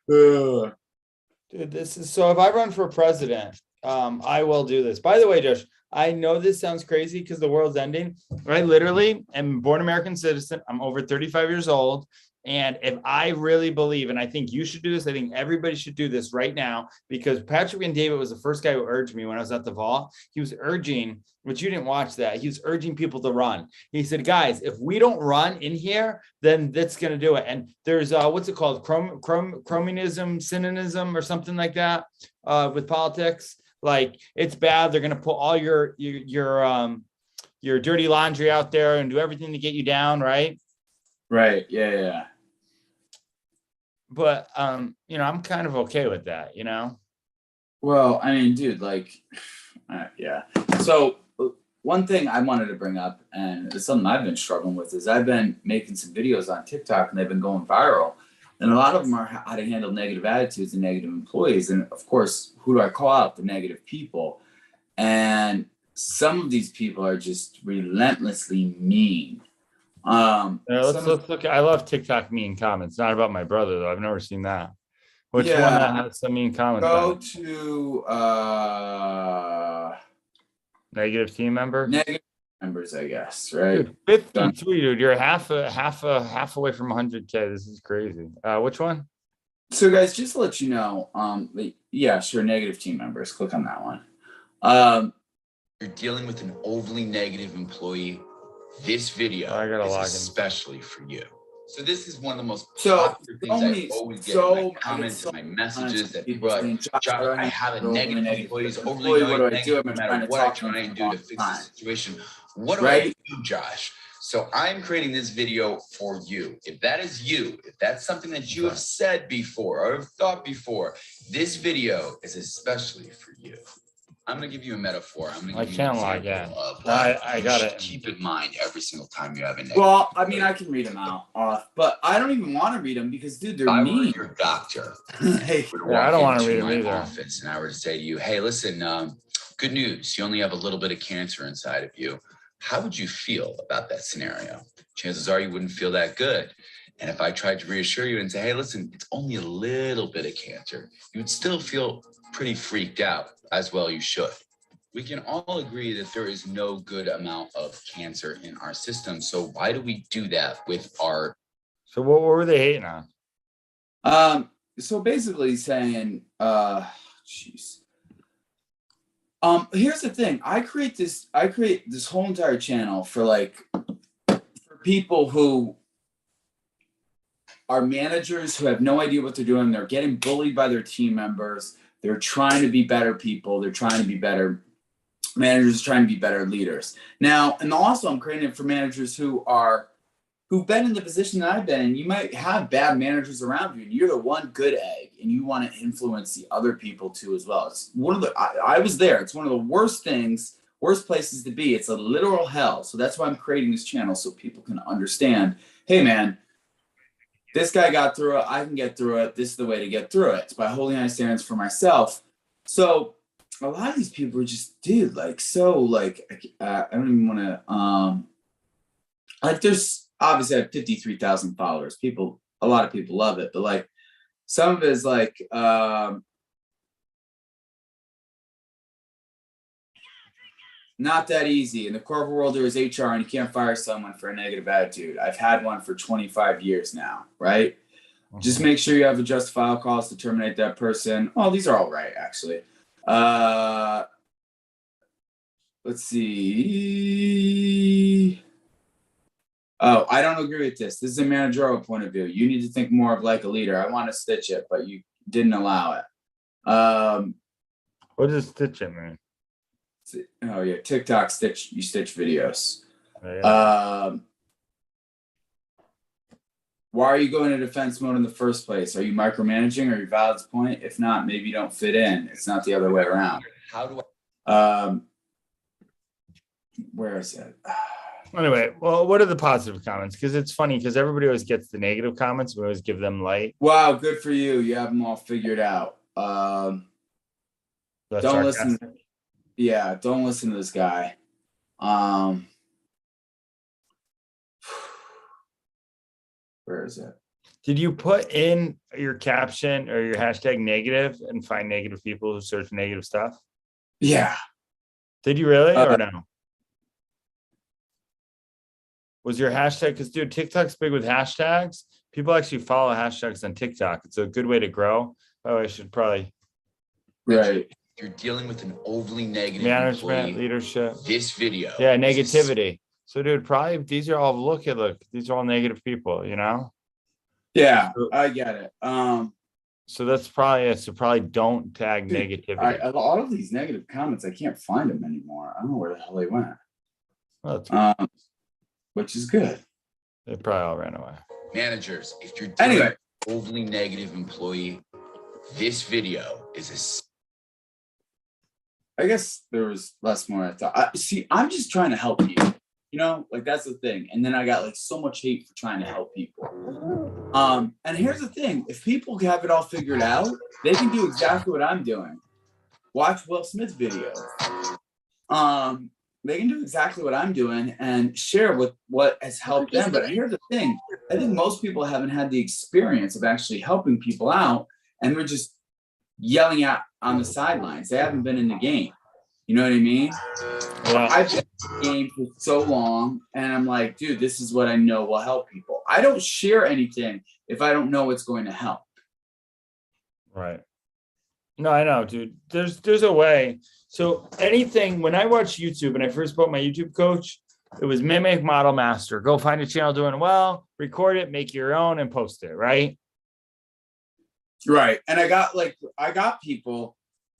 Dude, this is so. If I run for president, I will do this. By the way, Josh, I know this sounds crazy because the world's ending. I literally am a born American citizen. I'm over 35 years old. And if I really believe, and I think you should do this, I think everybody should do this right now, because Patrick and David was the first guy who urged me when I was at the vault. He was urging, but you didn't watch that. He was urging people to run. He said, guys, if we don't run in here, then that's going to do it. And there's, what's it called? Chrominism, synonism, or something like that with politics. Like, it's bad. They're going to put all your dirty laundry out there and do everything to get you down. Right. Right. Yeah. But, I'm kind of okay with that, you know? Well, I mean, dude, like, yeah. So one thing I wanted to bring up, and it's something I've been struggling with, is I've been making some videos on TikTok and they've been going viral. And a lot of them are how to handle negative attitudes and negative employees. And of course, who do I call out? The negative people. And some of these people are just relentlessly mean. Let's look. I love TikTok mean comments. Not about my brother though. I've never seen that. Which one that has some mean comments? Go to negative team member. Negative members, I guess. Right. Dude, 53, dude. You're half away from 100K. This is crazy. Which one? So, guys, just to let you know, yeah, sure. Negative team members. Click on that one. You're dealing with an overly negative employee. This video is especially for you. So this is one of the most popular things I always get in my comments and my messages, that people are like, Josh, I have a negative employee who's overly negative, no matter what I try and do to fix the situation. What do I do, Josh? So I'm creating this video for you. If that is you, if that's something that you have said before or have thought before, this video is especially for you. I'm gonna give you a metaphor. I'm gonna I give you can't an lie, example yeah. of what I you got should it. keep in mind every single time you have a negative. Well, I mean, I can read them out, but I don't even want to read them because, dude, they're If I were mean. your doctor, Hey, would Yeah, I walk don't wanna into read 'em my either. office and I were to say to you, hey, listen, good news, you only have a little bit of cancer inside of you. How would you feel about that scenario? Chances are you wouldn't feel that good. And if I tried to reassure you and say, hey, listen, it's only a little bit of cancer, you would still feel pretty freaked out, as well you should. We can all agree that there is no good amount of cancer in our system. So why do we do that with our... So what were they hating on? So basically saying, jeez. Here's the thing. I create this whole entire channel for people who are managers who have no idea what they're doing. They're getting bullied by their team members. They're trying to be better people. They're trying to be better managers, trying to be better leaders. Now, and also I'm creating it for managers who've been in the position that I've been in. You might have bad managers around you, and you're the one good egg, and you want to influence the other people too as well. It's one of the I was there. It's one of the worst places to be. It's a literal hell. So that's why I'm creating this channel, so people can understand, hey man, this guy got through it, I can get through it. This is the way to get through it. It's by holding high standards for myself. So a lot of these people are just, dude, I don't even want to, there's obviously I have 53,000 followers. A lot of people love it, but some of it is not that easy. In the corporate world, there is HR, and you can't fire someone for a negative attitude. I've had one for 25 years now, right? Just make sure you have a justifiable cause to terminate that person. Oh, these are all right, actually. Let's see. Oh, I don't agree with this. This is a managerial point of view. You need to think more of like a leader. I want to stitch it, but you didn't allow it. What does stitch it mean? Oh yeah, TikTok stitch videos. Oh, yeah. Why are you going to defense mode in the first place? Are you micromanaging? Are you valid point? If not, maybe you don't fit in. It's not the other way around. How do I... Where is it? Anyway, well, what are the positive comments? Because it's funny because everybody always gets the negative comments. We always give them light. Wow, good for you. You have them all figured out. Don't listen. Yeah, don't listen to this guy. Where is it? Did you put in your caption or your hashtag negative and find negative people who search negative stuff? Yeah. Did you really or no? Was your hashtag, because dude, TikTok's big with hashtags. People actually follow hashtags on TikTok. It's a good way to grow. Oh, I should probably. Right. You're dealing with an overly negative Management, employee. leadership. This video. Yeah, negativity. So dude, probably these are all look, these are all negative people, you know? Yeah, I get it. So that's probably it. So probably don't tag negativity. A lot of these negative comments, I can't find them anymore. I don't know where the hell they went. Well, which is good. They probably all ran away. Managers, if you're dealing with an overly negative employee, this video is I guess there was less more I thought. See, I'm just trying to help you. You know, that's the thing. And then I got so much hate for trying to help people. And here's the thing. If people have it all figured out, they can do exactly what I'm doing. Watch Will Smith's videos. They can do exactly what I'm doing and share with what has helped them. But here's the thing. I think most people haven't had the experience of actually helping people out, and they're just yelling out on the sidelines. They haven't been in the game. You know what I mean? Yeah. I've been in the game for so long, and I'm like, dude, this is what I know will help people. I don't share anything if I don't know it's going to help. Right. No, I know, dude. There's a way. So anything, when I watch YouTube and I first bought my YouTube coach, it was mimic, model, master. Go find a channel doing well, record it, make your own, and post it, right? Right. And I got people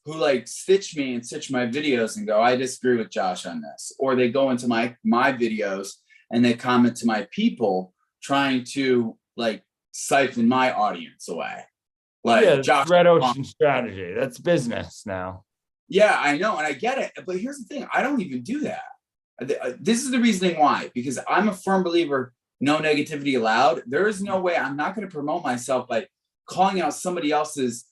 who stitch me and stitch my videos and go, I disagree with Josh on this. Or they go into my videos and they comment to my people trying to siphon my audience away. Yeah, Josh, red ocean strategy. That's business now. Yeah, I know, and I get it. But here's the thing: I don't even do that. This is the reasoning why, because I'm a firm believer, no negativity allowed. There is no way I'm not going to promote myself by calling out somebody else's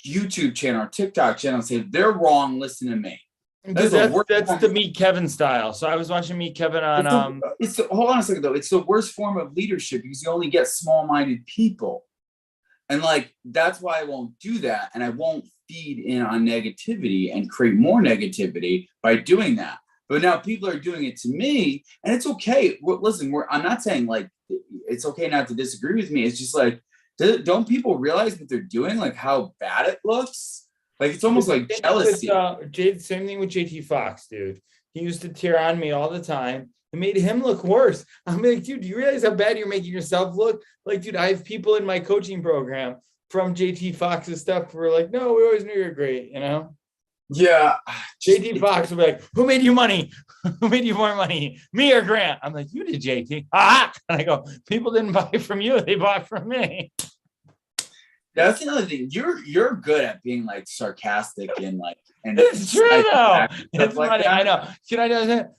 YouTube channel or TikTok channel and say they're wrong, listen to me. That's the Meet Kevin style. So I was watching Meet Kevin on hold on a second though. It's the worst form of leadership because you only get small-minded people. And like that's why I won't do that. And I won't feed in on negativity and create more negativity by doing that. But now people are doing it to me, and it's okay. Listen, I'm not saying like it's okay not to disagree with me. It's just like, don't people realize what they're doing? Like how bad it looks? Like it's almost like jealousy. Same thing with JT Fox, dude. He used to tear on me all the time. It made him look worse. I'm like, dude, do you realize how bad you're making yourself look? Like, dude, I have people in my coaching program from JT Fox's stuff who are like, no, we always knew you're great, you know? Yeah. JT Fox will be like, who made you money? Who made you more money? Me or Grant? I'm like, you did, JT. Ah! And I go, people didn't buy from you. They bought from me. That's another thing. You're good at being like sarcastic and it's true though. It's like funny. that. I know. Can I know that?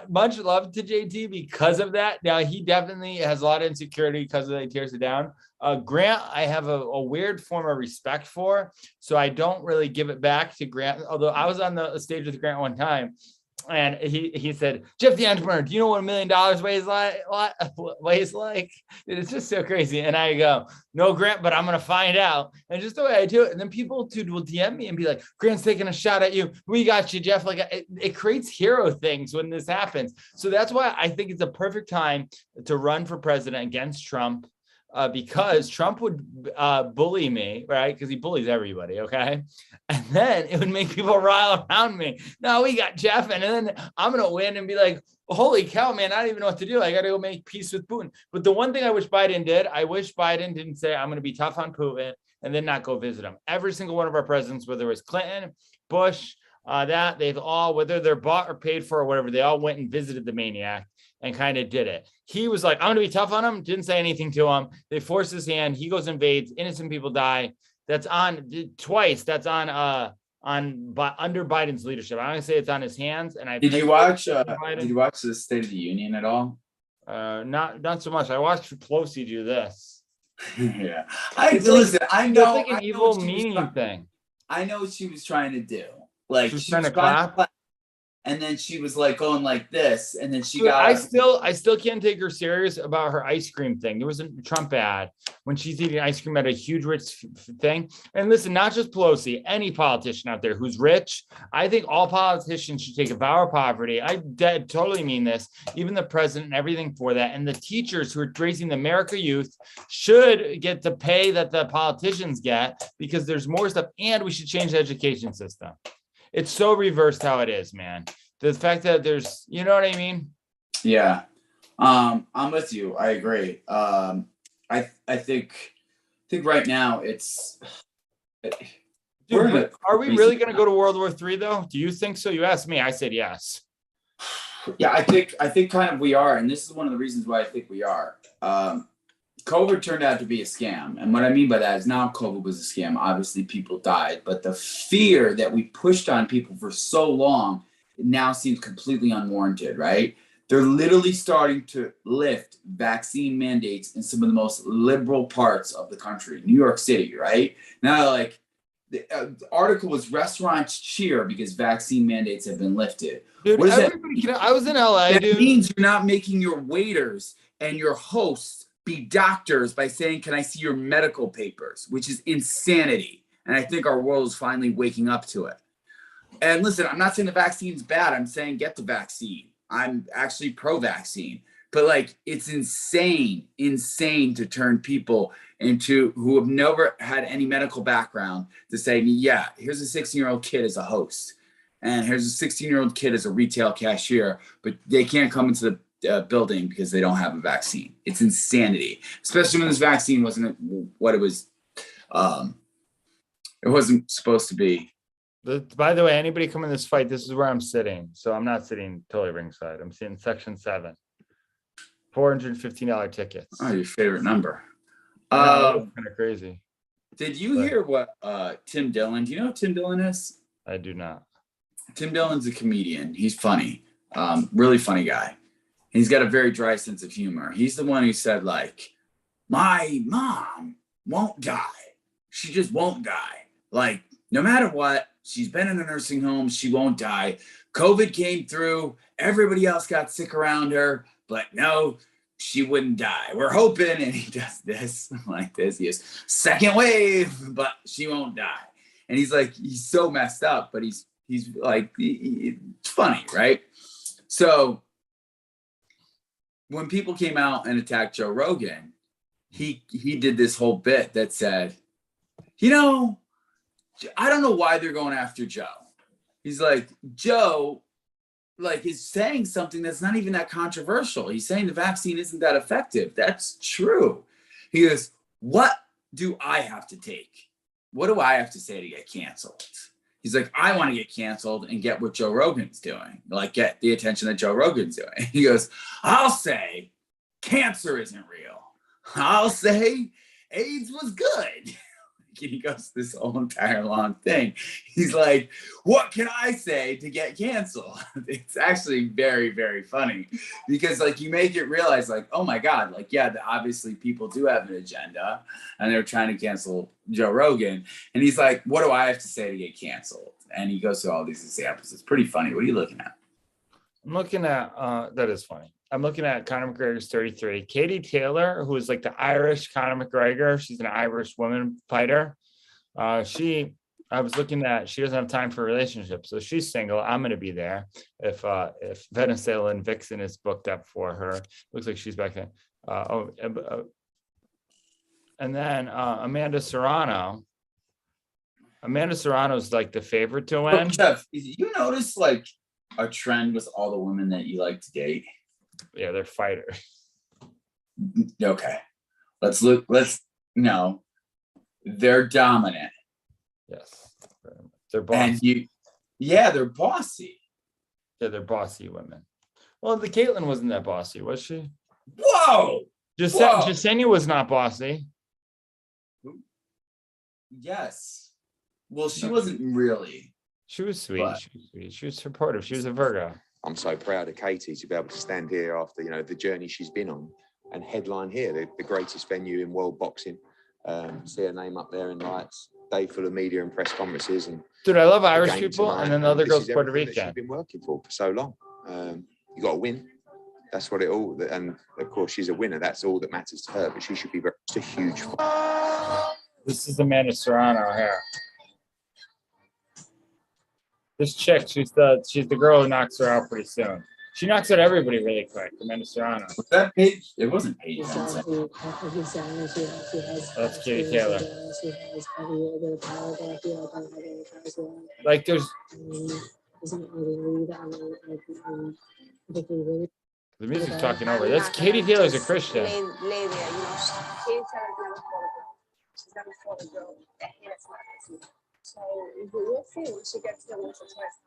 Much love to JT because of that. Now he definitely has a lot of insecurity because of that. He tears it down. Grant, I have a weird form of respect for, so I don't really give it back to Grant. Although I was on the stage with Grant one time, and he said, Jeff the entrepreneur, do you know what $1 million weighs like? It's just so crazy. And I go, no, Grant, but I'm gonna find out. And just the way I do it, and then people will DM me and be like, Grant's taking a shot at you. We got you, Jeff. Like it creates hero things when this happens. So that's why I think it's a perfect time to run for president against Trump. Because Trump would bully me, right? Because he bullies everybody, okay? And then it would make people rile around me. No, we got Jeff, and then I'm going to win and be like, holy cow, man, I don't even know what to do. I got to go make peace with Putin. But the one thing I wish Biden did, I wish Biden didn't say, I'm going to be tough on Putin and then not go visit him. Every single one of our presidents, whether it was Clinton, Bush, they've all, whether they're bought or paid for or whatever, they all went and visited the maniac and kind of did it. He was like, I'm going to be tough on him. Didn't say anything to him. They forced his hand. He goes invades. Innocent people die. That's on twice. That's on under Biden's leadership. I'm going to say it's on his hands. And Did you watch the State of the Union at all? Not so much. I watched Pelosi do this. Yeah. Listen, I know. It's like an evil meaning thing. I know what she was trying to do. Like she was trying to clap. And then she was like going like this, and then she I still can't take her serious about her ice cream thing. There was a Trump ad when she's eating ice cream at a huge rich thing. And listen, not just Pelosi, any politician out there who's rich. I think all politicians should take a vow of poverty. I totally mean this. Even the president and everything for that. And the teachers who are raising the America youth should get the pay that the politicians get because there's more stuff. And we should change the education system. It's so reversed how it is, man. The fact that there's, you know what I mean? Yeah. I'm with you. I agree. I think right now it's. Dude, are we really going to go to World War III though? Do you think so? You asked me. I said yes. Yeah, I think kind of we are, and this is one of the reasons why I think we are. COVID turned out to be a scam. And what I mean by that is not COVID was a scam. Obviously, people died. But the fear that we pushed on people for so long now seems completely unwarranted, right? They're literally starting to lift vaccine mandates in some of the most liberal parts of the country. New York City, right? Now, like, the article was restaurants cheer because vaccine mandates have been lifted. Dude, what is that? I was in LA, That dude. means you're not making your waiters and your hosts be doctors by saying, can I see your medical papers, which is insanity. And I think our world is finally waking up to it. And listen, I'm not saying the vaccine's bad. I'm saying get the vaccine. I'm actually pro-vaccine. But like, it's insane to turn people into who have never had any medical background to say, yeah, here's a 16-year-old kid as a host. And here's a 16-year-old kid as a retail cashier, but they can't come into the building because they don't have a vaccine. It's insanity, especially when this vaccine wasn't what it was. It wasn't supposed to be. By the way, anybody come in this fight, this is where I'm sitting. So I'm not sitting totally ringside. I'm sitting section 7. $415 tickets. Oh, your favorite number. Kind of crazy. Did you hear what Tim Dillon? Do you know who Tim Dillon is? I do not. Tim Dillon's a comedian. He's funny, really funny guy. He's got a very dry sense of humor. He's the one who said, like, my mom won't die. She just won't die. Like, no matter what, she's been in a nursing home. She won't die. COVID came through. Everybody else got sick around her. But no, she wouldn't die. We're hoping. And he does this like this. He has second wave, but she won't die. And he's like, he's so messed up, but he's like, it's funny, right? So when people came out and attacked Joe Rogan, he did this whole bit that said, you know, I don't know why they're going after Joe. He's like, Joe, like, is saying something that's not even that controversial. He's saying the vaccine isn't that effective. That's true. He goes, what do I have to take? What do I have to say to get canceled? He's like, I want to get canceled and get what Joe Rogan's doing, like get the attention that Joe Rogan's doing. He goes, I'll say cancer isn't real. I'll say AIDS was good. He goes this whole entire long thing. He's like, what can I say to get canceled? It's actually very, very funny because like you make it realize like, oh my God, like, yeah, obviously people do have an agenda and they're trying to cancel Joe Rogan. And he's like, what do I have to say to get canceled? And he goes through all these examples. It's pretty funny. What are you looking at? I'm looking at, that is funny. I'm looking at Conor McGregor's 33. Katie Taylor, who is like the Irish Conor McGregor. She's an Irish woman fighter. I was looking at, she doesn't have time for relationships. So she's single. I'm going to be there. If Venezuelan Vixen is booked up for her, looks like she's back there. And then Amanda Serrano. Amanda Serrano's like the favorite to win. Jeff, you notice like a trend with all the women that you like to date? Yeah, they're fighters. Okay. No. They're dominant. Yes. They're bossy. And they're bossy. Yeah, they're bossy women. Well, the Caitlyn wasn't that bossy, was she? Whoa! Jasenia was not bossy. Yes. Well, she wasn't really. She was sweet. She was sweet. She was supportive. She was a Virgo. I'm so proud of Katie to be able to stand here after, the journey she's been on and headline here, the greatest venue in world boxing. See her name up there in lights, day full of media and press conferences. And dude, I love Irish people, tonight. And then the other girl's Puerto Rican. She's been working for so long. You got to win. That's what it all. And of course, she's a winner. That's all that matters to her. But she should be just a huge. This is Amanda Serrano here. This chick, she's the girl who knocks her out pretty soon. She knocks out everybody really quick. Amanda Serrano. Was that Paige? It wasn't Paige. That's Katie Taylor. Like there's. The music's talking over. That's Katie Taylor's a Christian. Katie Taylor's never fought a girl. She's never fought a girl that hates my. So we'll see when she gets to once or twice.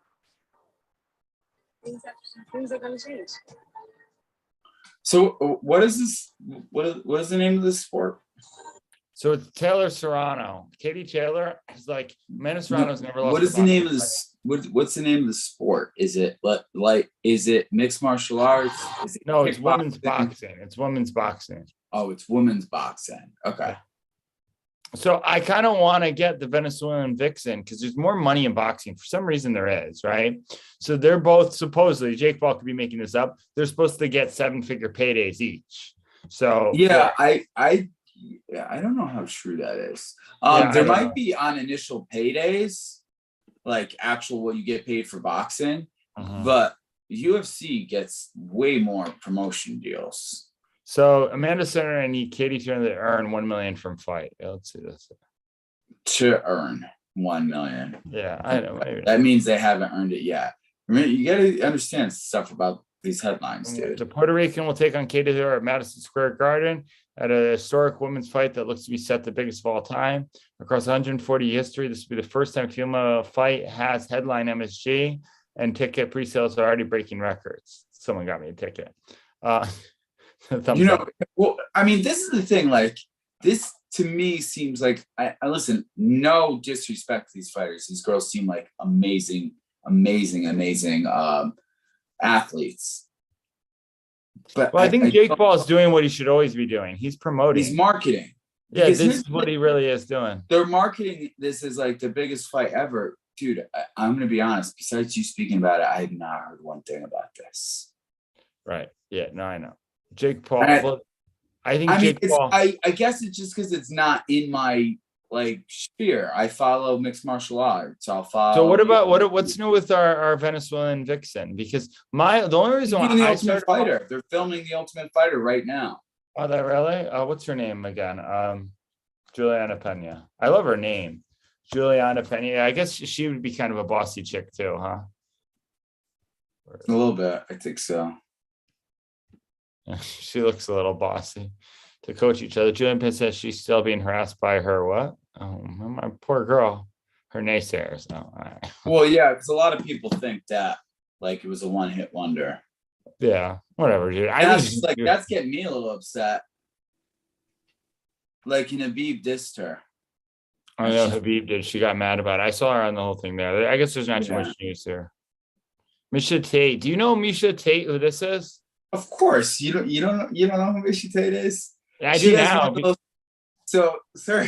Things are going to change. So what is this? What is the name of this sport? So it's Taylor Serrano. Katie Taylor is like Amanda Serrano's never lost. What is the name of this? What's the name of the sport? Is it is it mixed martial arts? No, it's women's boxing. It's women's boxing. Oh, it's women's boxing. Okay. So I kind of want to get the Venezuelan Vixen because there's more money in boxing. For some reason there is, right? So they're both supposedly, Jake Paul could be making this up, they're supposed to get 7-figure paydays each. So yeah, I don't know how true that is. There might be on initial paydays, like actual what you get paid for boxing, but UFC gets way more promotion deals. So Amanda Serrano and Katie Taylor earn $1 million from fight. Yeah, let's see this. To earn $1 million. Yeah, I know. That means they haven't earned it yet. I mean, you got to understand stuff about these headlines, dude. The Puerto Rican will take on Katie Taylor at Madison Square Garden at a historic women's fight that looks to be set the biggest of all time. Across 140 history, this will be the first time female fight has headline MSG, and ticket pre-sales are already breaking records. Someone got me a ticket. Well, I mean, this is the thing. Like, this to me seems like I listen, no disrespect to these fighters. These girls seem like amazing athletes. But Well, I think Jake Paul is doing what he should always be doing. He's promoting. He's marketing. Yeah, this is what he really is doing. They're marketing this as like the biggest fight ever. Dude, I'm going to be honest. Besides you speaking about it, I have not heard one thing about this. Right. Yeah, no, I know. Jake Paul. I guess it's just because it's not in my like sphere. I follow mixed martial arts. I'll follow. So what about what's new with our Venezuelan vixen? Because the only reason why I started Fighter, they're filming The Ultimate Fighter right now. Oh, that really? What's her name again? Juliana Pena. I love her name, Juliana Pena. I guess she would be kind of a bossy chick too, huh? A little bit, I think so. She looks a little bossy to coach each other. Julian Pitt says she's still being harassed by her what? Oh, my poor girl. Her naysayers. Oh, all right. Well, yeah, because a lot of people think that like it was a one-hit wonder. Yeah, whatever, dude. That's getting me a little upset. Like Habib dissed her. I know Habib did. She got mad about it. I saw her on the whole thing there. I guess there's not too much news here. Misha Tate. Do you know Misha Tate? Who this is? Of course, you don't know who Misha Tate is. I do now. So, sir,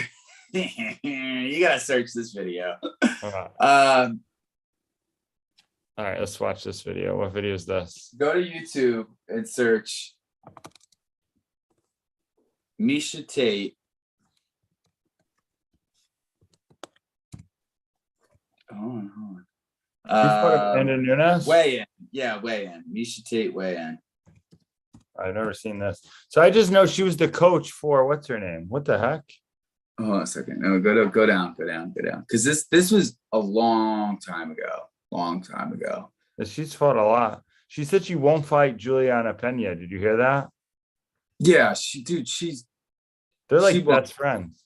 you gotta search this video. All right, let's watch this video. What video is this? Go to YouTube and search Misha Tate. Hold on. Amanda Nunes? Weigh in. Yeah, weigh in. Misha Tate, weigh in. I've never seen this. So I just know she was the coach for what's her name? What the heck? Hold on a second. No, go down. Because this was a long time ago. She's fought a lot. She said she won't fight Juliana Pena. Did you hear that? Yeah, they're like best friends.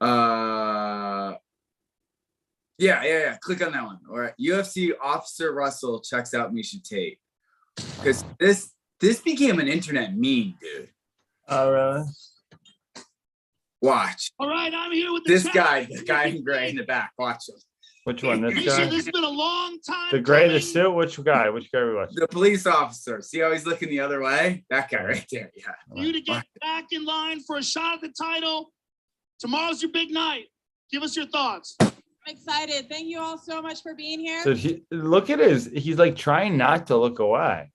Yeah. Click on that one. All right. UFC Officer Russell checks out Misha Tate. Because this became an internet meme, dude. Oh, really? Watch. All right, I'm here with the guy in gray in the back. Watch him. Which one? This guy? This has been a long time. The gray, the suit? Which guy? Which guy are we watching? The police officer. See how he's looking the other way? That guy right there. Yeah. You to get back in line for a shot at the title. Tomorrow's your big night. Give us your thoughts. I'm excited. Thank you all so much for being here. So look at he's like trying not to look away.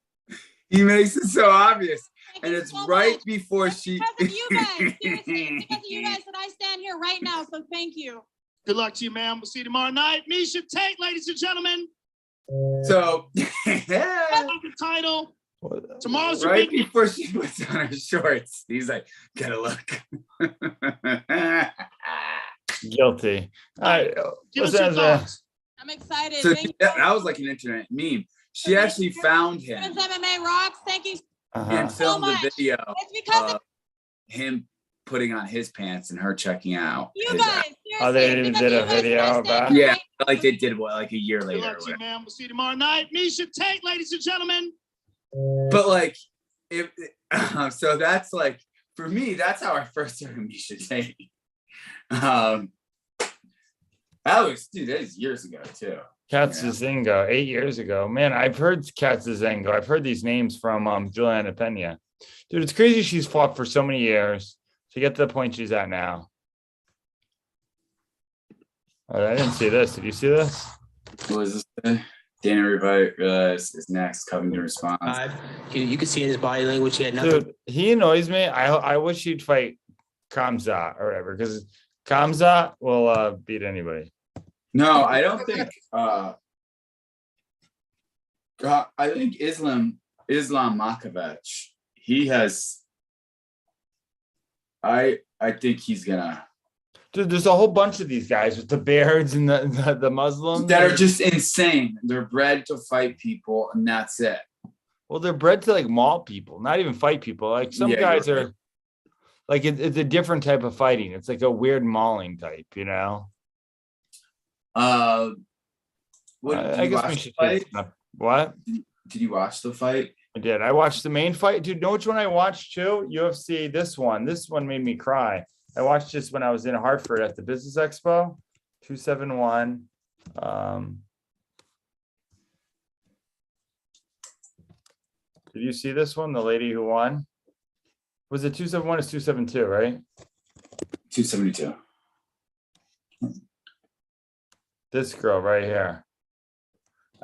He makes it so obvious. And it's so right much. before It's she. because of you guys. Seriously, it's because of you guys that I stand here right now. So thank you. Good luck to you, man. We'll see you tomorrow night. Misha Tate, ladies and gentlemen. So, The title. Tomorrow's your right big before she puts on her shorts, he's like, gotta look. Guilty. All right. Give us your thoughts. I'm excited. So Thank you. that was like an internet meme. She actually found him Women's MMA rocks. Thank you and so filmed much. the video It's because of of him putting on his pants and her checking out. you his guys. Oh, they Seriously, even because did of a you guys video that I about stand here Yeah, right like they did like a year Good later. luck to you, man. We'll see you tomorrow night. Misha Tate, ladies and gentlemen. But like, so that's like for me. That's how I first heard of Misha Tate. That was years ago too. Zingo, 8 years ago. Man, I've heard Zingo. I've heard these names from Juliana Pena. Dude, it's crazy she's fought for so many years to get to the point she's at now. Oh, I didn't see this. Did you see this? What was this? Dana Rivera is next, coming to response. You could see in his body language he had nothing. Dude, he annoys me. I wish he'd fight Kamzat or whatever, because Kamzat will beat anybody. No, I don't think. I think Islam Makovich. He has. I think he's gonna. Dude, there's a whole bunch of these guys with the beards and the Muslims that are just insane. They're bred to fight people, and that's it. Well, they're bred to like maul people, not even fight people. Like some guys are, like it's a different type of fighting. It's like a weird mauling type, you know. I guess we should fight. What? Did you watch the fight? I did. I watched the main fight. Dude, know which one I watched too? UFC. This one. This one made me cry. I watched this when I was in Hartford at the Business Expo. 271. Did you see this one? The lady who won? Was it 271 or 272, right? 272. This girl right here.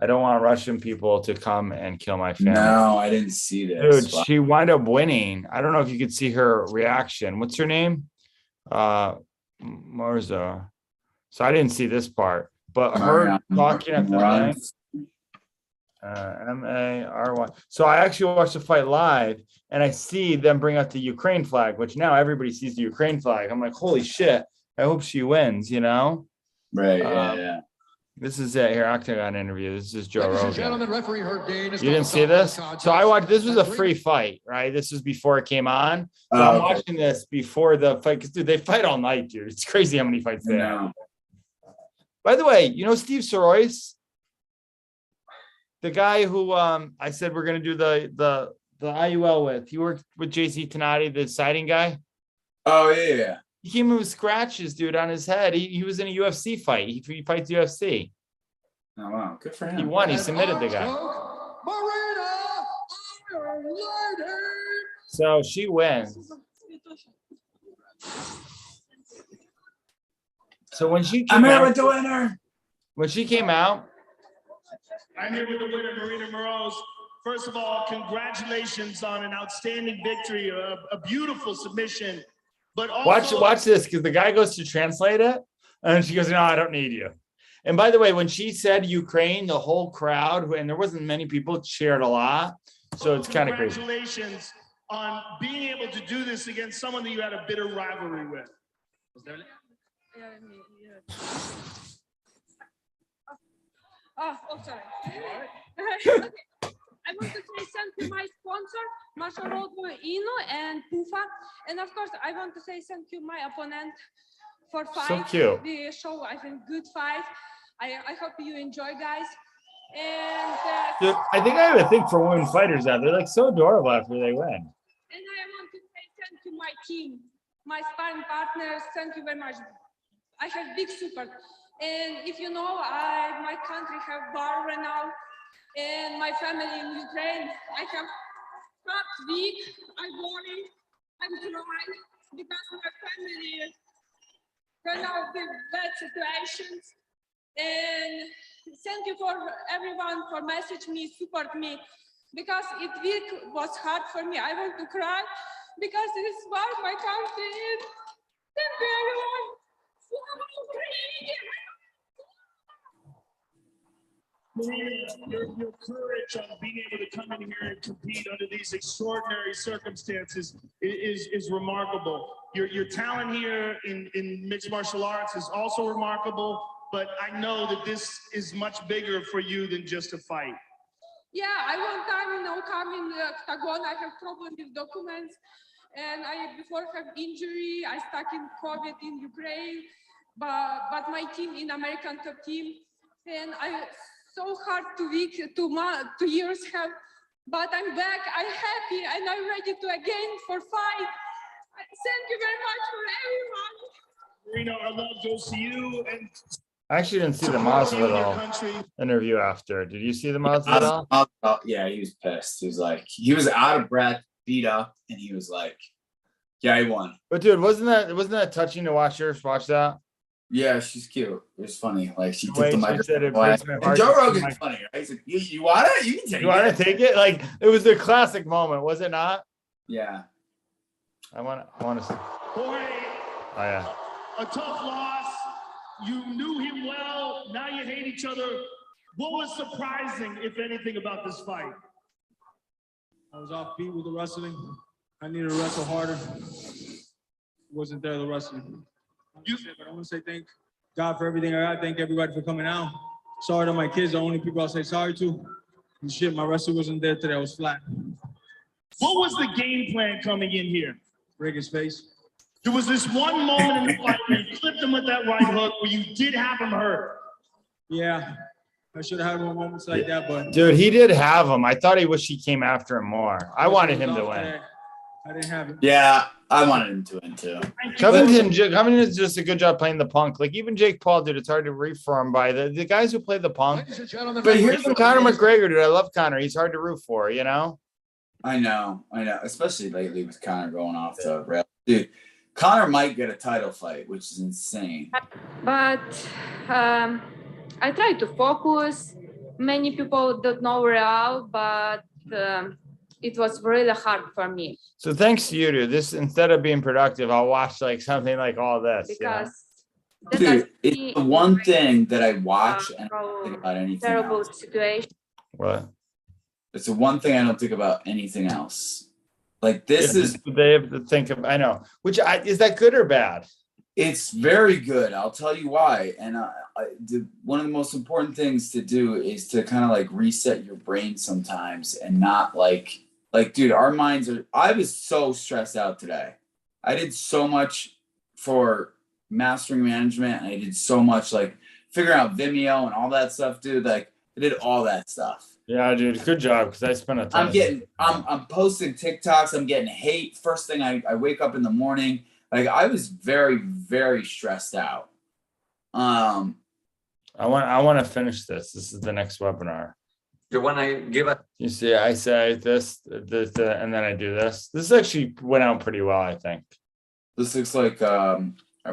I don't want Russian people to come and kill my family. No, I didn't see this. Dude, she wound up winning. I don't know if you could see her reaction. What's her name? Marza. So I didn't see this part, but her talking at the thing. M-A-R-Y. So I actually watched the fight live, and I see them bring out the Ukraine flag, which now everybody sees the Ukraine flag. I'm like, holy shit! I hope she wins. You know? Right. Yeah. This is it here. Octagon interview. This is Joe Rogan. Gentlemen, referee Herb Dean. You didn't see this? So I watched. This was a free fight, right? This was before it came on. So I'm watching this before the fight because dude, they fight all night, dude. It's crazy how many fights they have. By the way, you know Steve Sorois, the guy who I said we're gonna do the IUL with. He worked with JC Tenati, the siding guy. Oh yeah. He came in with scratches, dude, on his head. He was in a UFC fight. He fights UFC. Oh wow, good for him. He won. He submitted the guy. So she wins. So when she came out, the winner. When she came out, I'm here with the winner, Marina Moroz. First of all, congratulations on an outstanding victory, a beautiful submission. But also, watch this, because the guy goes to translate it, and she goes, "No, I don't need you." And by the way, when she said Ukraine, the whole crowd, and there wasn't many people, cheered a lot. So it's kind of crazy. Congratulations on being able to do this against someone that you had a bitter rivalry with. Sorry. Okay. I want to say thank you my sponsor, Masharodo Ino and Pufa. And of course, I want to say thank you my opponent for fight. So cute. The show, I think, good fight. I hope you enjoy, guys. And dude, I think I have a thing for women fighters now. They're like so adorable after they win. And I want to say thank you my team, my sparring partners. Thank you very much. I have big support. And if you know, my country have war right now. And my family in Ukraine, I have tough week. I worry, I'm crying because my family right now in bad situations. And thank you for everyone for message me, support me, because it week was hard for me. I want to cry because this is what my country is. Thank you, everyone. Your courage on being able to come in here and compete under these extraordinary circumstances is remarkable. Your talent here in mixed martial arts is also remarkable, but I know that this is much bigger for you than just a fight. Yeah, I one time, come in the octagon, I have problem with documents, and I before have injury, I stuck in COVID in Ukraine, but my team in American top team, and I so hard 2 years have, but I'm back, I'm happy, and I'm ready to again for fight. Thank you very much for everyone. Marina, our love goes to you. And I actually didn't see the Masvidal interview after. Did you see the Masvidal? Yeah, he was pissed. He was out of breath, beat up, and he was like, "Yeah, he won." But dude, wasn't that touching to watch her watch that? Yeah, she's cute. It was funny. Like she took the microphone. And Joe Rogan's funny, right? He's like, "You want it? You can take it. You want to take it?" Like it was a classic moment, was it not? Yeah. I want to see. Boy, oh yeah. A tough loss. You knew him well. Now you hate each other. What was surprising, if anything, about this fight? I was off beat with the wrestling. I needed to wrestle harder. Wasn't there the wrestling. But I want to say thank God for everything I got. Thank everybody for coming out. Sorry to my kids, the only people I'll say sorry to. And shit, my wrestling wasn't there today. I was flat. What was the game plan coming in here? Break his face. There was this one moment in the fight where you clipped him with that right hook where you did have him hurt. Yeah, I should have had more moments like that, but... Dude, he did have him. I thought he wished he came after him more. I wanted him to win. I didn't have it. Yeah, I wanted him to win too. Covington is just a good job playing the punk. Like even Jake Paul, dude, it's hard to root for him by the guys who play the punk. But here's Conor McGregor, dude. I love Conor. He's hard to root for, you know? I know. Especially lately with Conor going off the rail. Dude, Conor might get a title fight, which is insane. But I try to focus. Many people don't know real, but it was really hard for me. So thanks to you, dude. This, instead of being productive, I'll watch like something like all this. Because dude, it's the one thing that I watch and I don't think about anything terrible else. situation. What? It's the one thing I don't think about anything else. Like this is they have to think of. I know. Is that good or bad? It's very good. I'll tell you why. And one of the most important things to do is to kind of like reset your brain sometimes and not like, dude, our minds are, I was so stressed out today. I did so much for mastering management. And I did so much like figuring out Vimeo and all that stuff, dude. Like I did all that stuff. Yeah, dude, good job. Because I spent a ton. I'm posting TikToks. I'm getting hate. First thing I wake up in the morning. Like I was very, very stressed out. I want to finish this. This is the next webinar. When I give it, you see, I say this, and then I do this. This actually went out pretty well, I think. This looks like our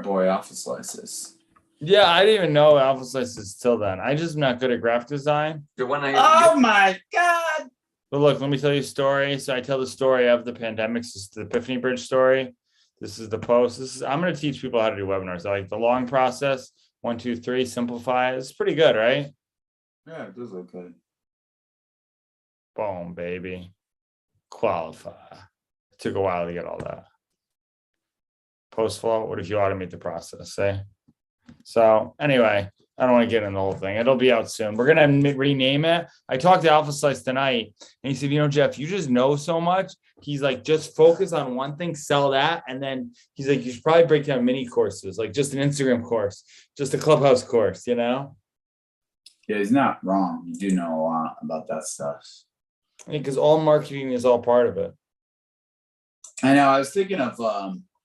boy Alpha Slices. Yeah, I didn't even know Alpha Slices till then. I just not good at graphic design. Oh my God! But look, let me tell you a story. So I tell the story of the pandemic. This is the Epiphany Bridge story. This is the post. I'm going to teach people how to do webinars. I like the long process. 1, 2, 3, simplify. It's pretty good, right? Yeah, it does look good. Boom, baby. Qualify. It took a while to get all that. Post flow. What if you automate the process? Say. So anyway, I don't want to get into the whole thing. It'll be out soon. We're going to rename it. I talked to Alpha Slice tonight, and he said, Jeff, you just know so much. He's like, just focus on one thing, sell that. And then he's like, you should probably break down mini courses, like just an Instagram course, just a Clubhouse course, Yeah, he's not wrong. You do know a lot about that stuff. Because all marketing is all part of it. I know. I was thinking of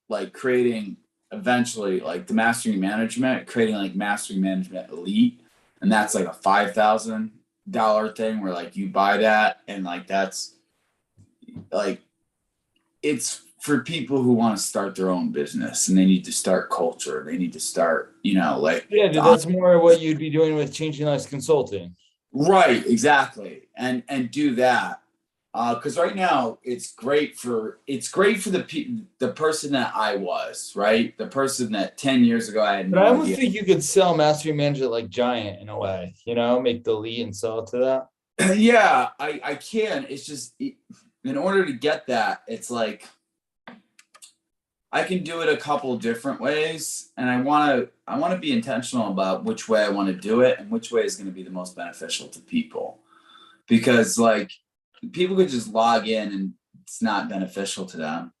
like creating eventually like the Mastering Management, creating like Mastering Management Elite. And that's like a $5,000 thing where like you buy that and like that's like it's for people who want to start their own business and they need to start culture. They need to start, like dude, that's more what you'd be doing with Changing Lives Consulting. Right, exactly. And do that. Because right now it's great for the person that I was, right? The person that 10 years ago I had no But I almost idea. think you could sell Mastery Manager like Giant in a way, make the lead and sell it to that. Yeah, I can. It's just in order to get that, it's like I can do it a couple different ways, and I want to be intentional about which way I want to do it and which way is going to be the most beneficial to people. Because like people could just log in and it's not beneficial to them.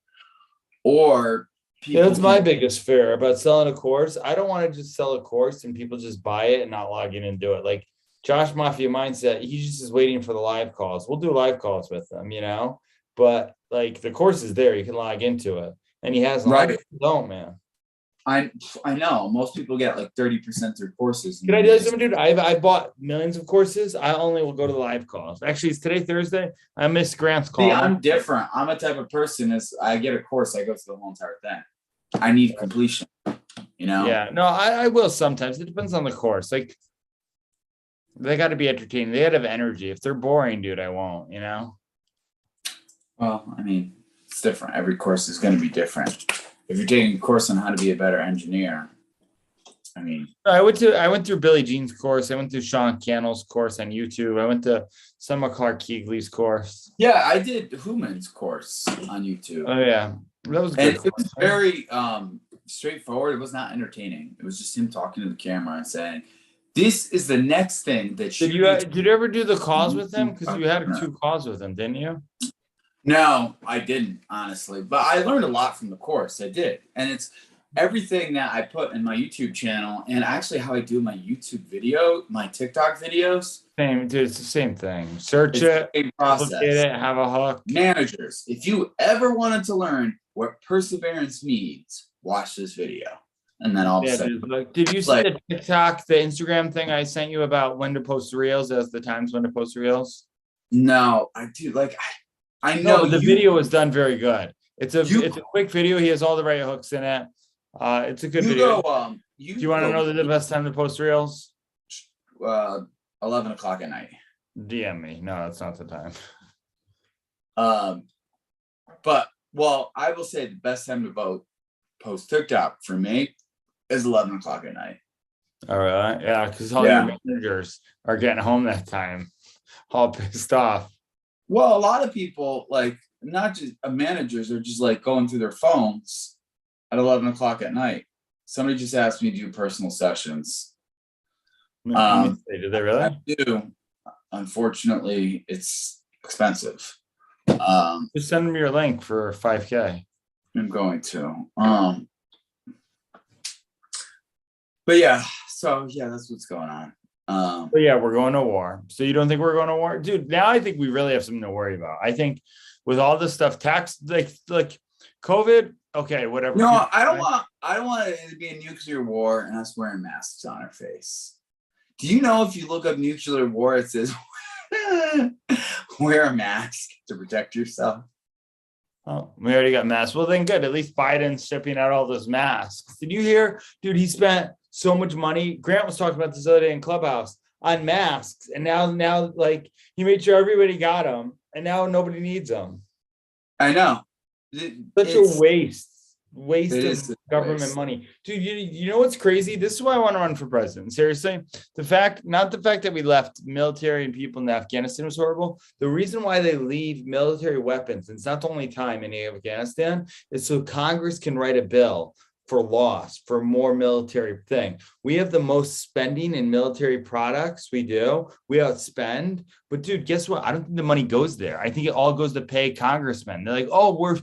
Or people that's my biggest fear about selling a course. I don't want to just sell a course and people just buy it and not log in and do it. Like Josh Mafia Mindset, he just is waiting for the live calls. We'll do live calls with them, but like the course is there. You can log into it. And he has right. Don't, man. I know most people get like 30% through courses. Can I tell you something, dude? I bought millions of courses. I only will go to the live calls. Actually, it's today Thursday. I missed Grant's call. See, I'm different. I'm a type of person is I get a course, I go through the whole entire thing. I need completion. Yeah, no, I will sometimes. It depends on the course. Like they got to be entertaining. They got to have energy. If they're boring, dude, I won't. Well, I mean, it's different. Every course is going to be different. If you're taking a course on how to be a better engineer, I mean, I went through Billie Jean's course. I went through Sean Cannell's course on YouTube. I went to Summer Clark Keegley's course. Yeah, I did Human's course on YouTube. Oh yeah, that was good. And it was very straightforward. It was not entertaining. It was just him talking to the camera and saying, "This is the next thing that did you ever do the calls with him? Because you had 2 calls with him, didn't you? No, I didn't, honestly. But I learned a lot from the course. I did. And it's everything that I put in my YouTube channel and actually how I do my YouTube video, my TikTok videos. Same, dude, it's the same thing. Search it, process. it, have a hook. Managers, if you ever wanted to learn what perseverance means, watch this video. And then all of a sudden, dude, like, did you see the TikTok, the Instagram thing I sent you about when to post reels as the times when to post reels? No, I do. Like, I know the video was done very good. It's a quick video. He has all the right hooks in it. It's a good video. Do you want to know the best time to post reels? 11 o'clock at night. DM me. No, that's not the time. But I will say the best time to post TikTok for me is 11 o'clock at night. All right. Yeah, because all your managers are getting home that time, all pissed off. Well, a lot of people, like, not just managers, are just like going through their phones at 11 o'clock at night. Somebody just asked me to do personal sessions. Do they really? I do. Unfortunately, it's expensive. Just send them your link for 5K. I'm going to. But yeah, so yeah, that's what's going on. But yeah, we're going to war. So you don't think we're going to war? Dude, now I think we really have something to worry about. I think with all this stuff, tax, like COVID, okay, whatever. No, I don't want it to be a nuclear war and us wearing masks on our face. Do you know if you look up nuclear war, it says wear a mask to protect yourself? Oh, we already got masks. Well, then good. At least Biden's shipping out all those masks. Did you hear? Dude, he spent so much money. Grant was talking about this other day in Clubhouse on masks. And now like he made sure everybody got them. And now nobody needs them. I know. Such a waste of government money. Dude, you know what's crazy? This is why I want to run for president. Seriously, not the fact that we left military and people in Afghanistan was horrible. The reason why they leave military weapons, and it's not the only time in Afghanistan, is so Congress can write a bill for loss, for more military thing. We have the most spending in military products. We outspend. But dude, guess what? I don't think the money goes there. I think it all goes to pay congressmen. They're like, oh, we're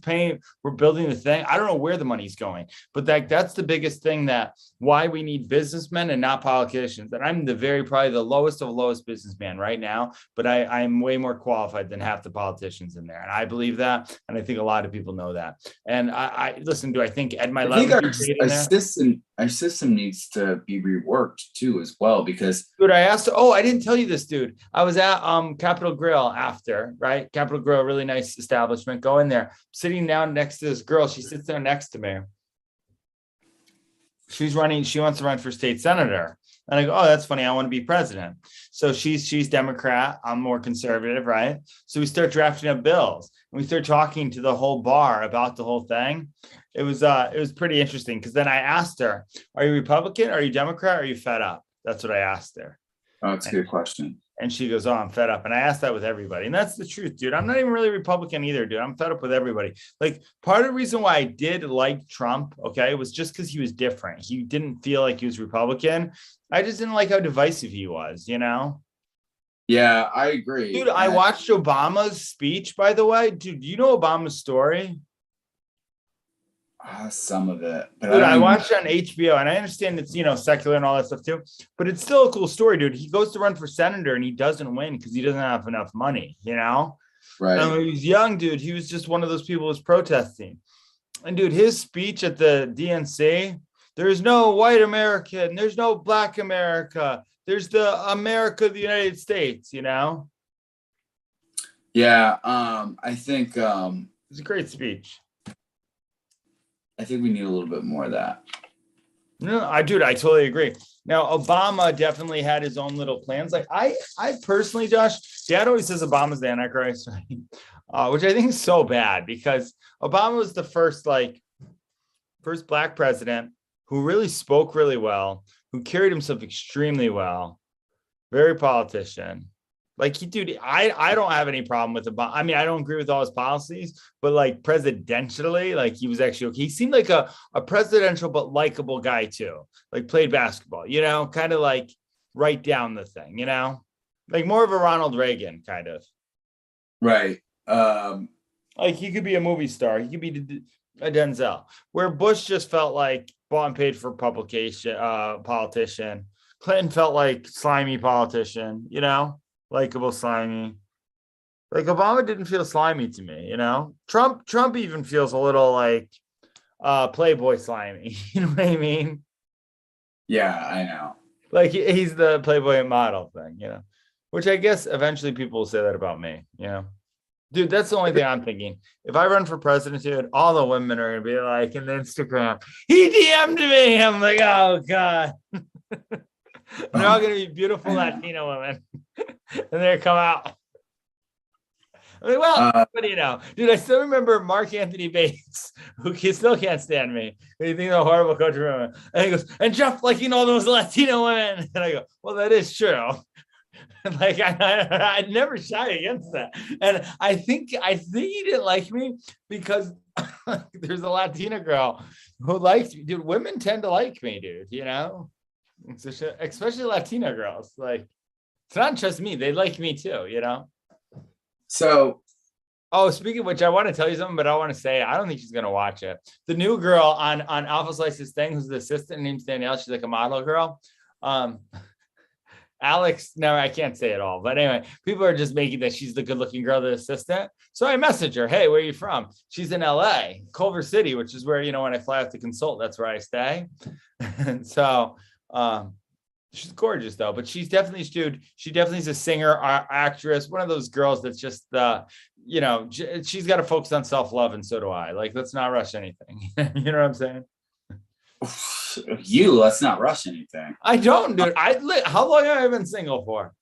building the thing. I don't know where the money's going. But that's the biggest thing, that why we need businessmen and not politicians. And I'm probably the lowest of lowest businessman right now, but I'm way more qualified than half the politicians in there. And I believe that. And I think a lot of people know that. And I listen, do I think Ed Milet? I think our system needs to be reworked too, as well, because dude, I didn't tell you this, dude. I was at Capitol Grill after, right? Capitol Grill, really nice establishment. Go in there, sitting down next to this girl. She sits there next to me. She wants to run for state senator. And I go, oh, that's funny. I want to be president. So she's Democrat. I'm more conservative, right? So we start drafting up bills and we start talking to the whole bar about the whole thing. It was pretty interesting, because then I asked her, are you Republican? Are you Democrat? Are you fed up? That's what I asked her. Oh, that's a good question. And she goes, oh, I'm fed up. And I asked that with everybody. And that's the truth, dude. I'm not even really Republican either, dude. I'm fed up with everybody. Like, part of the reason why I did like Trump, okay, was just because he was different. He didn't feel like he was Republican. I just didn't like how divisive he was, you know? Yeah, I agree. Dude, I watched Obama's speech, by the way. Dude, you know Obama's story? Some of it. But dude, I watched it on HBO, and I understand it's, secular and all that stuff too, but it's still a cool story, dude. He goes to run for senator and he doesn't win because he doesn't have enough money, Right. And when he was young, dude, he was just one of those people who was protesting. And dude, his speech at the DNC, there's no white American, there's no black America, there's the America of the United States, Yeah, I think it's a great speech. I think we need a little bit more of that. No, I totally agree. Now, Obama definitely had his own little plans. Like I personally, Josh, Dad always says Obama's the Antichrist, which I think is so bad, because Obama was the first black president who really spoke really well, who carried himself extremely well, very politician. Like, dude, I don't have any problem with Obama. I mean, I don't agree with all his policies, but like presidentially, like he was actually okay. He seemed like a presidential but likable guy too. Like played basketball, kind of like right down the thing, like more of a Ronald Reagan kind of. Right. Like he could be a movie star. He could be a Denzel. Where Bush just felt like bought and paid for publication, politician. Clinton felt like slimy politician, likable, slimy. Like Obama didn't feel slimy to me, you know. Trump even feels a little like Playboy slimy. You know what I mean? Yeah, I know. Like he's the Playboy model thing, you know. Which I guess eventually people will say that about me, you know. Dude, that's the only thing I'm thinking. If I run for president, dude, all the women are gonna be like in the Instagram, he DM'd me. I'm like, oh God. They're all gonna be beautiful Latino women. And they come out. I mean, well, what do you know? Dude, I still remember Mark Anthony Bates, who still can't stand me. He thinks I'm a horrible coach for women. And he goes, and Jeff liking all those Latino women. And I go, well, that is true. Like I never shy against that. And I think he didn't like me because there's a Latina girl who likes me. Dude, women tend to like me, dude, you know? Especially Latina girls. Like, it's not just me, they like me too, you know? So, speaking of which, I want to tell you something, but I want to say I don't think she's gonna watch it. The new girl on Alpha Slice's thing, who's the assistant, named Danielle. She's like a model girl. Alex, no, I can't say it all, but anyway, people are just making that she's the good-looking girl, the assistant. So I message her, hey, where are you from? She's in LA, Culver City, which is where, you know, when I fly out to consult, that's where I stay. And so she's gorgeous though, but she's definitely, dude, she definitely is a singer, actress, one of those girls that's just, you know, she's got to focus on self-love, and so do I. Like, let's not rush anything. You know what I'm saying? Let's not rush anything. I don't, dude. How long have I been single for?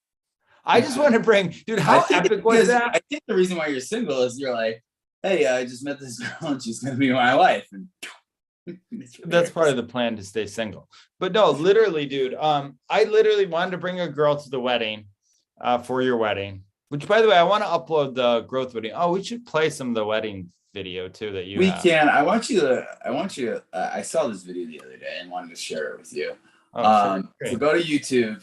I just want to bring, dude, how epic was that? I think the reason why you're single is you're like, hey, I just met this girl and she's gonna be my wife. And that's part of the plan, to stay single. But no, literally, dude. I literally wanted to bring a girl to the wedding, for your wedding. Which, by the way, I want to upload the growth wedding. Oh, we should play some of the wedding video too that you have. Can. I want you to I saw this video the other day and wanted to share it with you. So go to YouTube.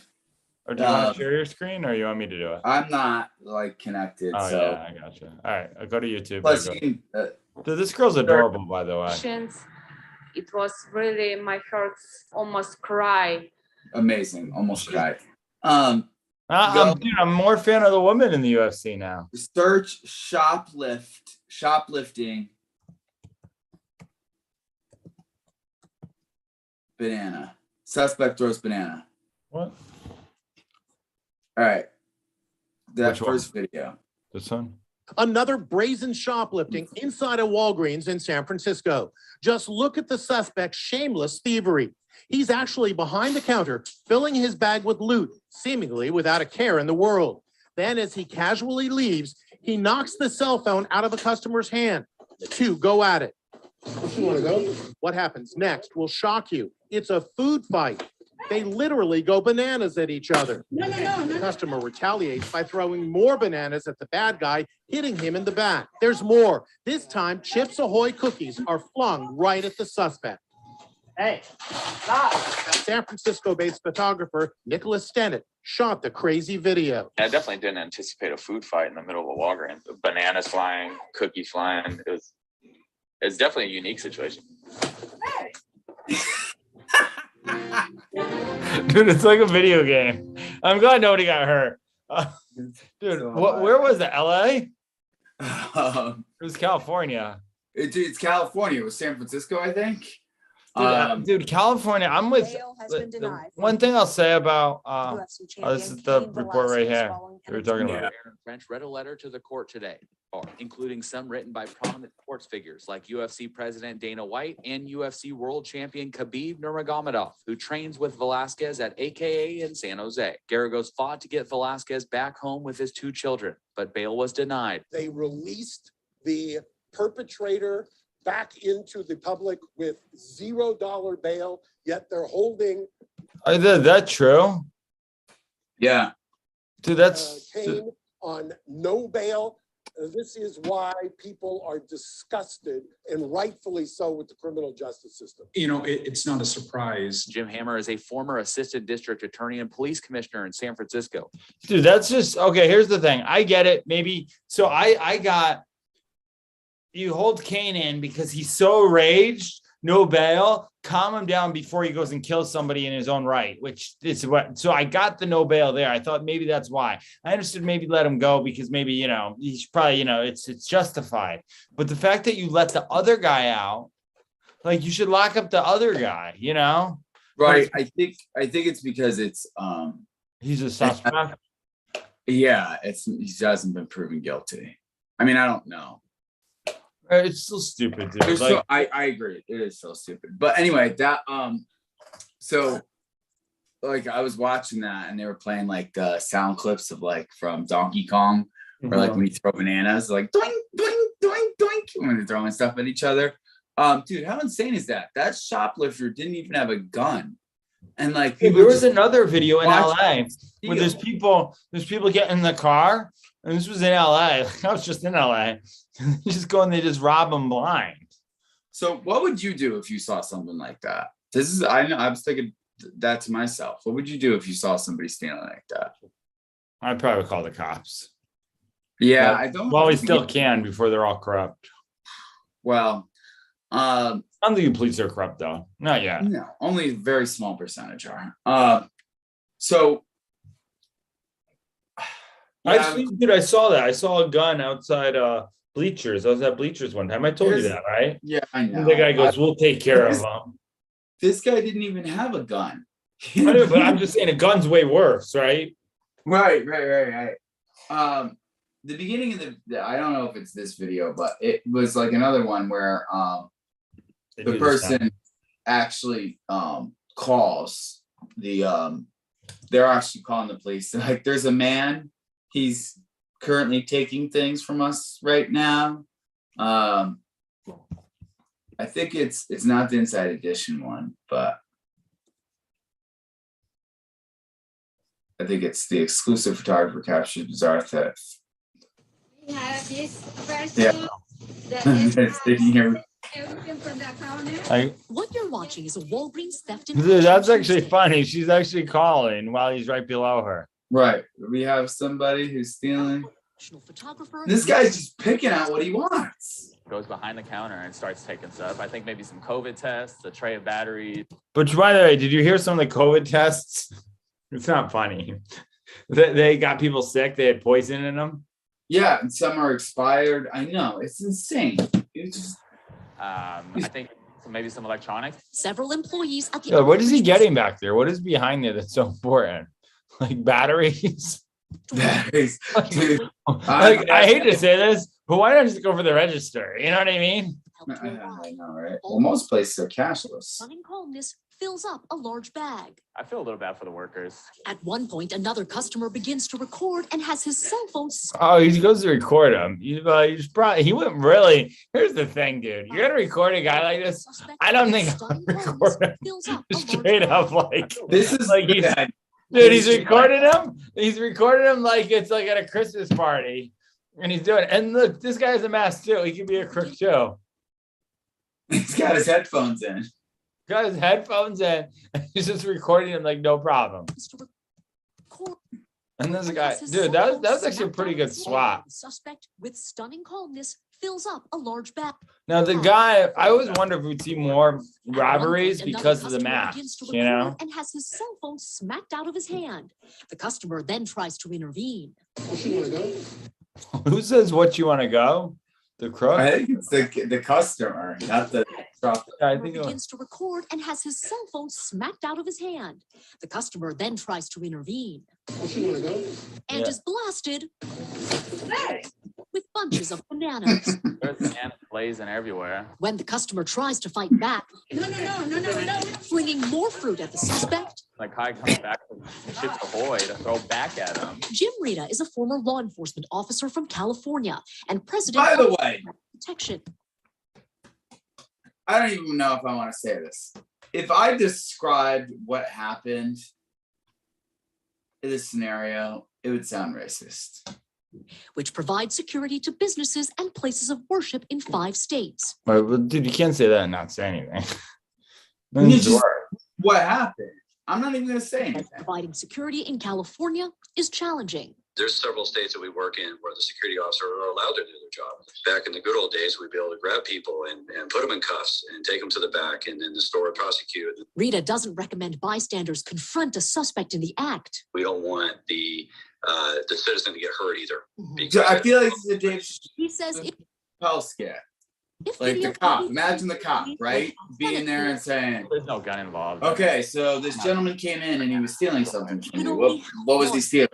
Or do you want to share your screen, or you want me to do it? I'm not like connected. Oh, so yeah, I gotcha. All right, I'll go to YouTube. Plus, Dude, this girl's adorable, by the way. It was really, my heart almost cried. Amazing, almost cried. I'm more fan of the women in the UFC now. Search shoplifting banana. Suspect throws banana. What? All right. That first video. This one? Another brazen shoplifting inside a Walgreens in San Francisco. Just look at the suspect's shameless thievery. He's actually behind the counter, filling his bag with loot, seemingly without a care in the world. Then, as he casually leaves, he knocks the cell phone out of the customer's hand. The two go at it. You want to go? What happens next will shock you. It's a food fight. They literally go bananas at each other. No. The customer retaliates by throwing more bananas at the bad guy, hitting him in the back. There's more. This time, Chips Ahoy cookies are flung right at the suspect. Hey, stop. San Francisco-based photographer Nicholas Stennett shot the crazy video. I definitely didn't anticipate a food fight in the middle of a Walgreens. Bananas flying, cookies flying. It's definitely a unique situation. Dude, it's like a video game. I'm glad nobody got hurt. Dude, where was it? LA? It was California. It's California. It was San Francisco, I think. Dude, California. I'm with. One thing I'll say about this is the report right here we were talking about. French read a letter to the court today, including some written by prominent sports figures like UFC President Dana White and UFC World Champion Khabib Nurmagomedov, who trains with Velasquez at AKA in San Jose. Garagos fought to get Velasquez back home with his two children, but bail was denied. They released the perpetrator back into the public with $0 bail, yet they're holding. Is that true? Yeah. Dude, that's Kane on no bail. This is why people are disgusted, and rightfully so, with the criminal justice system. You know, it's not a surprise. Jim Hammer is a former assistant district attorney and police commissioner in San Francisco. Dude, that's just okay. Here's the thing. I get it. Maybe so. I got. You hold Kane in because he's so raged no bail, calm him down before he goes and kills somebody in his own right, which is what. So I got the no bail there. I thought maybe that's why. I understood maybe let him go because maybe, you know, he's probably, you know, it's justified. But the fact that you let the other guy out, like you should lock up the other guy, you know? Right. I think it's because it's he's a suspect. Yeah, he hasn't been proven guilty. I mean, I don't know. It's still stupid, dude. Like, I agree. It is so stupid. But anyway, that so like I was watching that and they were playing like the sound clips of like from Donkey Kong, where like when you throw bananas, like doink, doink, doink, doink, when they're throwing stuff at each other. Dude, how insane is that? That shoplifter didn't even have a gun. And like there was another video in LA where there's people get in the car, and this was in LA. I was just in LA. Just go and they just rob them blind. So what would you do if you saw something like that? This is I know I was thinking that to myself. What would you do if you saw somebody stealing like that? I'd probably call the cops. Yeah, but, I don't. Well, we still can before they're all corrupt. Well, I don't think the police are corrupt though. Not yet. No, only a very small percentage are. So yeah, I saw that. I saw a gun outside Bleachers. I was at Bleachers one time. I told you that, right? Yeah, I know. And the guy goes, "We'll take care of him." This guy didn't even have a gun. But I'm just saying a gun's way worse, right? Right. The beginning of the I don't know if it's this video, but it was like another one where the person actually calls the they're actually calling the police. They're like, there's a man, he's currently taking things from us right now. I think it's not the Inside Edition one, but I think it's the exclusive photographer captures bizarre theft. We have this person Yeah. that is Sitting here. everything from the counter. What you're watching is a Walgreens theft. Dude, that's actually funny. She's actually calling while he's right below her. Right. We have somebody who's stealing. This guy's just picking out what he wants. Goes behind the counter and starts taking stuff. I think maybe some COVID tests, a tray of batteries. But by the way, did you hear some of the COVID tests? It's not funny. They got people sick. They had poison in them. Yeah, and some are expired. I know. It's insane. It's just... I think maybe some electronics. Several employees at the. Yeah, what is he getting back there? What is behind there that's so important? Like batteries? Batteries. Dude, like, I hate to say this, but why not just go for the register? You know what I mean? I know, right? Well, most places are cashless. Stunning calmness fills up a large bag. I feel a little bad for the workers. At one point, another customer begins to record and has his cell phone. Oh, he goes to record him. He wouldn't really. Here's the thing, dude. You're gonna record a guy like this. I don't think I'll record him straight up like this is like he's, dude. He's recording him. He's recording him like it's like at a Christmas party, and he's doing. And look, this guy's a mask too. He could be a crook too. He's got his headphones in. Got his headphones in. And he's just recording him like no problem. And there's a guy, dude. That was actually a pretty good swap. Suspect with stunning calmness fills up a large bag. Now the guy, I always wonder if we'd see more robberies because of the mask, you know? And has his cell phone smacked out of his hand. The customer then tries to intervene. Who says what you want to go? The crook? I think it's the customer, not the shop. I think begins to record and has his cell phone smacked out of his hand. The customer then tries to intervene. And is blasted with bunches of bananas. There's bananas blazing everywhere. When the customer tries to fight back, no, flinging more fruit at the suspect. Like Kai comes back from Chips Ahoy to throw back at him. Jim Rita is a former law enforcement officer from California and president By the way, protection. I don't even know if I want to say this. If I described what happened in this scenario, it would sound racist. Which provides security to businesses and places of worship in 5 states. Well, dude, you can't say that and not say anything. What happened? I'm not even going to say anything. Providing security in California is challenging. There's several states that we work in where the security officer are allowed to do their job. Back in the good old days, we'd be able to grab people and put them in cuffs and take them to the back, and then the store would prosecute. Rita doesn't recommend bystanders confront a suspect in the act. We don't want the citizen to get hurt either. So I feel like this is a Dave He says Chappelle skit. Like the cop, imagine the cop, right? Being there and saying, There's no gun involved. okay, so this gentleman came in and he was stealing something from you. What was he stealing?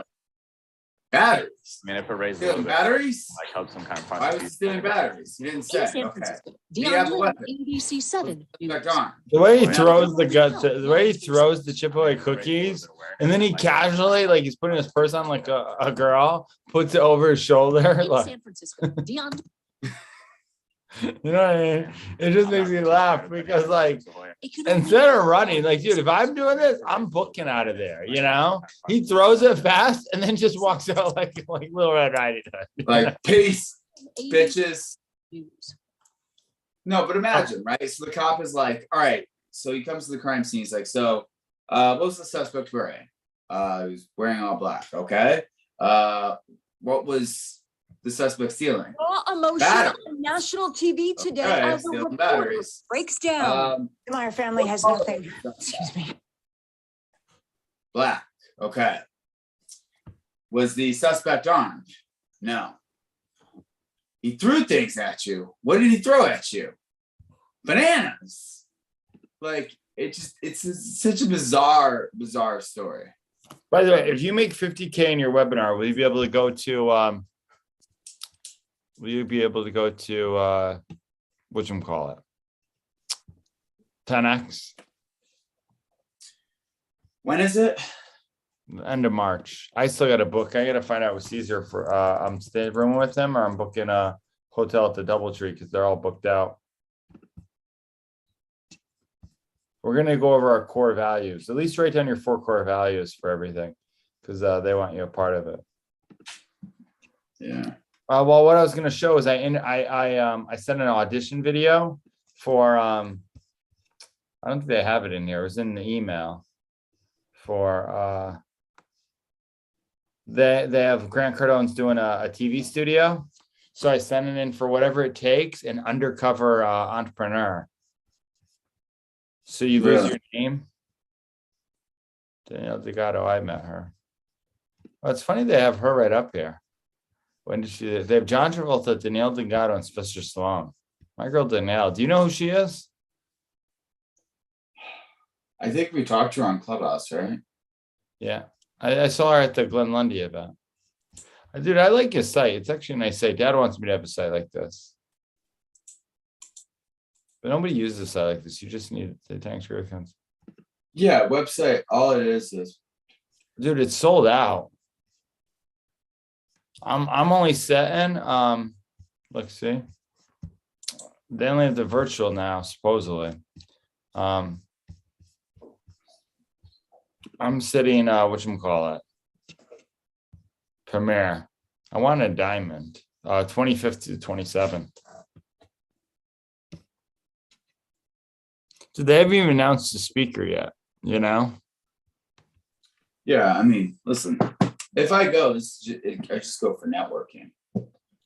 Batteries. I mean, if it raises a little Stealing bit, batteries? like help some kind of Why was he stealing batteries? He didn't say. In San Okay. Francisco, Do you have a Dion weapon? ABC 7. Gone. The way he throws the way he throws the chip away cookies, and then he casually, like he's putting his purse on like a girl, puts it over his shoulder. In Like, San Francisco, Dion you know what I mean? It just makes me laugh because, like, instead of running, like, dude, if I'm doing this, I'm booking out of there. You know, he throws it fast and then just walks out like Little Red Riding Hood. Like, peace, bitches. No, but imagine, right? So the cop is like, all right. So he comes to the crime scene. He's like, so what was the suspect wearing? He was wearing all black. Okay. What was the suspect stealing? Raw emotion Batteries. on national TV today. Okay, As a stealing reporter batteries. breaks down. My family has nothing. Excuse me. Black. Okay. Was the suspect armed? No. He threw things at you. What did he throw at you? Bananas. Like, it's such a bizarre story. By the way, if you make 50K in your webinar, will you be able to go to whatchamacallit? 10X? When is it? End of March. I still got to book. I got to find out with Caesar for I'm staying room with him, or I'm booking a hotel at the DoubleTree because they're all booked out. We're gonna go over our core values. At least write down your 4 core values for everything, because they want you a part of it. Yeah. Well, what I was gonna show is I sent an audition video for I don't think they have it in here. It was in the email for they have Grant Cardone's doing a TV studio, so I sent it in for whatever it takes, an undercover entrepreneur. So you lose your name. Danielle Delgado, I met her. Well, it's funny they have her right up here. When did she? They have John Travolta, Danielle Delgado, and Sylvester Stallone. My girl Danielle. Do you know who she is? I think we talked to her on Clubhouse, right? Yeah, I saw her at the Glenn Lundy event. Dude, I like your site. It's actually a nice site. Dad wants me to have a site like this. But nobody uses a site like this. You just need the thanks for your accounts. Yeah, website. All it is, dude, it's sold out. I'm only setting. Let's see. They only have the virtual now, supposedly. I'm sitting. Whatchamacallit? Premiere. I want a diamond. 25th to 27th. So they haven't even announced the speaker yet, you know? Yeah, I mean, listen, if I go, I just go for networking.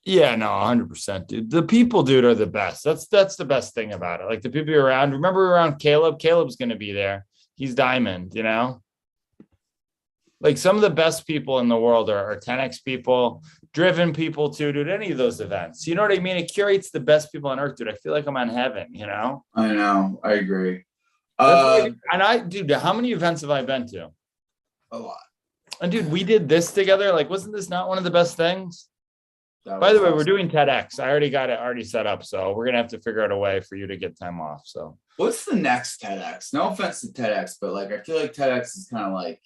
Yeah, no, 100%, dude. The people, dude, are the best. That's the best thing about it. Like the people around. Remember around Caleb? Caleb's going to be there. He's diamond, you know? Like some of the best people in the world are 10X people, driven people too, dude, any of those events. You know what I mean? It curates the best people on earth, dude. I feel like I'm on heaven, you know? I know. I agree. Dude, how many events have I been to? A lot. And dude, we did this together. Like, wasn't this not one of the best things? By the way, we're doing TEDx. I already got it already set up. So we're going to have to figure out a way for you to get time off. So what's the next TEDx? No offense to TEDx, but like, I feel like TEDx is kind of like,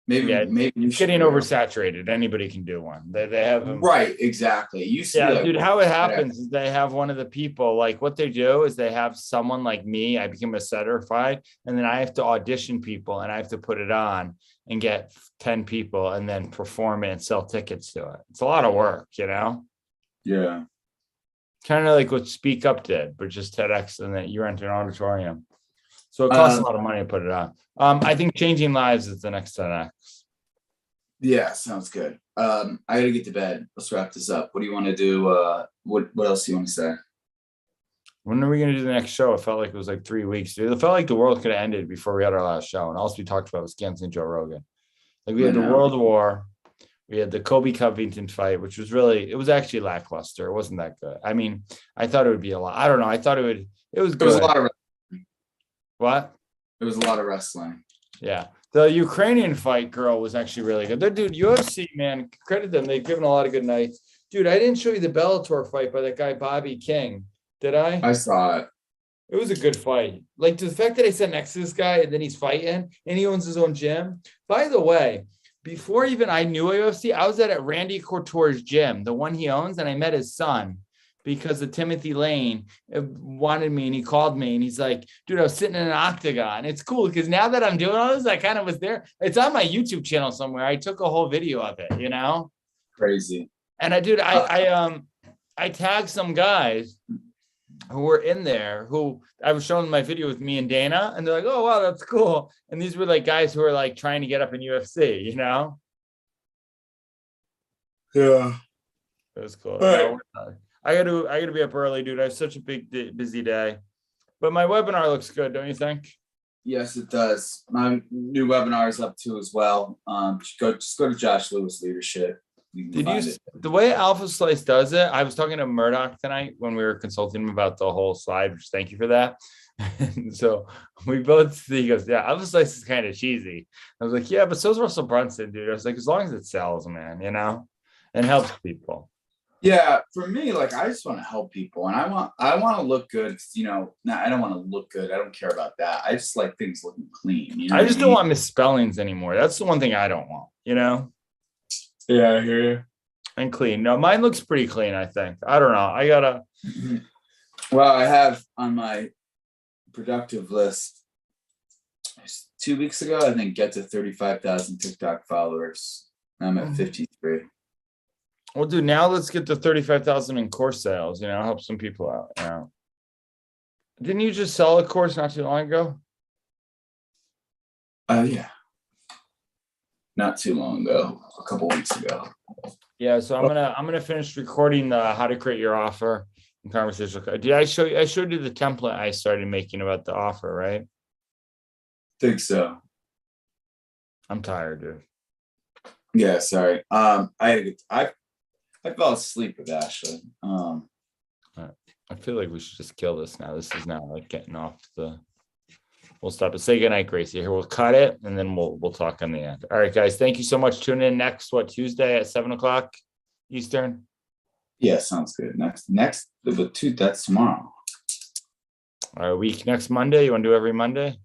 maybe it's getting oversaturated. Anybody can do one. They have them. Right, exactly. Dude, how it happens is they have one of the people, like what they do is they have someone like me. I became a certified, and then I have to audition people and I have to put it on and get 10 people and then perform it and sell tickets to it. It's a lot of work, you know? Yeah. Kind of like what Speak Up did, but just TEDx, and then you rent an auditorium. So it costs a lot of money to put it on. I think changing lives is the next 10X. Yeah, sounds good. I gotta get to bed. Let's wrap this up. What do you want to do? What else do you want to say? When are we gonna do the next show? It felt like it was like 3 weeks, dude. It felt like the world could have ended before we had our last show. And all we talked about was canceling Joe Rogan. Like we had the World War, we had the Kobe Covington fight, which was really, it was actually lackluster. It wasn't that good. I mean, I thought it would be a lot. I don't know. I thought it was good. There was a lot of what? There was a lot of wrestling. Yeah. The Ukrainian fight girl was actually really good. Dude, UFC, man, credit them. They've given a lot of good nights. Dude, I didn't show you the Bellator fight by that guy, Bobby King. Did I? I saw it. It was a good fight. Like the fact that I sat next to this guy and then he's fighting and he owns his own gym. By the way, before even I knew UFC, I was at Randy Couture's gym, the one he owns, and I met his son because of Timothy Lane wanted me and he called me and he's like, dude, I was sitting in an octagon. It's cool because now that I'm doing all this, I kind of was there. It's on my YouTube channel somewhere. I took a whole video of it, you know? Crazy. And I tagged some guys who were in there who I was showing my video with me and Dana, and they're like, oh, wow, that's cool. And these were like guys who were like trying to get up in UFC, you know? Yeah. It was cool. Right. I gotta be up early, dude. I have such a busy day. But my webinar looks good, don't you think? Yes, it does. My new webinar is up too as well. Just go to Josh Lewis Leadership. The way Alpha Slice does it? I was talking to Murdoch tonight when we were consulting him about the whole slide, which thank you for that. And so we both, he goes, yeah, Alpha Slice is kind of cheesy. I was like, yeah, but so's Russell Brunson, dude. I was like, as long as it sells, man, you know, and helps people. Yeah, for me, like I just want to help people, and I want to look good. You know, I don't want to look good. I don't care about that. I just like things looking clean. You know I just don't want misspellings anymore. That's the one thing I don't want. You know. Yeah, I hear you. And clean. No, mine looks pretty clean. I think. I don't know. I gotta. Well, I have on my productive list 2 weeks ago. I think get to 35,000 TikTok followers. I'm at 53. Well, dude, now let's get to 35,000 in course sales, you know, help some people out. You know. Didn't you just sell a course not too long ago? Yeah. Not too long ago, a couple weeks ago. Yeah, so I'm gonna finish recording the how to create your offer and conversational. Did I show you? I showed you the template I started making about the offer, right? Think so. I'm tired, dude. Yeah, sorry. I fell asleep with Ashley. I feel like we should just kill this now. This is now like getting off the. We'll stop it. Say goodnight, Gracie. Here, we'll cut it and then we'll talk on the end. All right, guys. Thank you so much. Tune in next Tuesday at 7:00 Eastern. Yeah, sounds good. Next, that's tomorrow. All right, week next Monday. You want to do every Monday?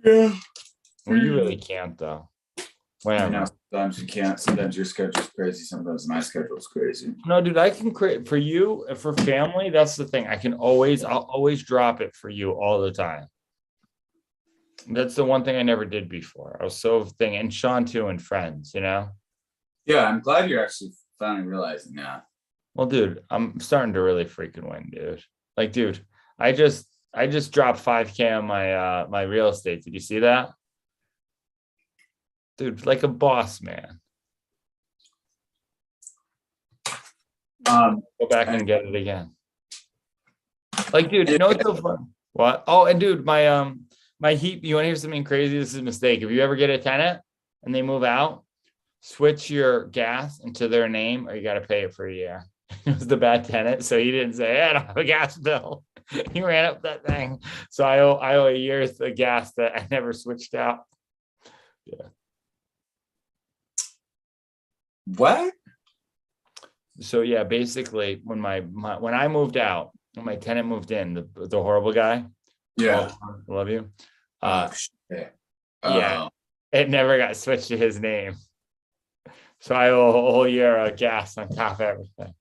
Yeah. Well, you really can't though. I know, sometimes you can't. Sometimes your schedule's crazy. Sometimes my schedule's crazy. No, dude, I can create for you, for family. That's the thing. I'll always drop it for you all the time. That's the one thing I never did before. I was so thinking, and Sean too, and friends, you know? Yeah, I'm glad you're actually finally realizing that. Well, dude, I'm starting to really freaking win, dude. Like, dude, I just dropped 5K on my real estate. Did you see that? Dude, like a boss, man. Go back and get it again. Like, dude, you know what's so fun? What? Oh, and dude, my heat. You want to hear something crazy? This is a mistake. If you ever get a tenant and they move out, switch your gas into their name, or you got to pay it for a year. It was the bad tenant, so he didn't say, "Hey, I don't have a gas bill." He ran up that thing, so I owe a year's of gas that I never switched out. Yeah. What? So yeah, basically, when when I moved out, when my tenant moved in, the horrible guy. Yeah, I love you. Yeah, it never got switched to his name, so I owe a whole year of gas on top of everything.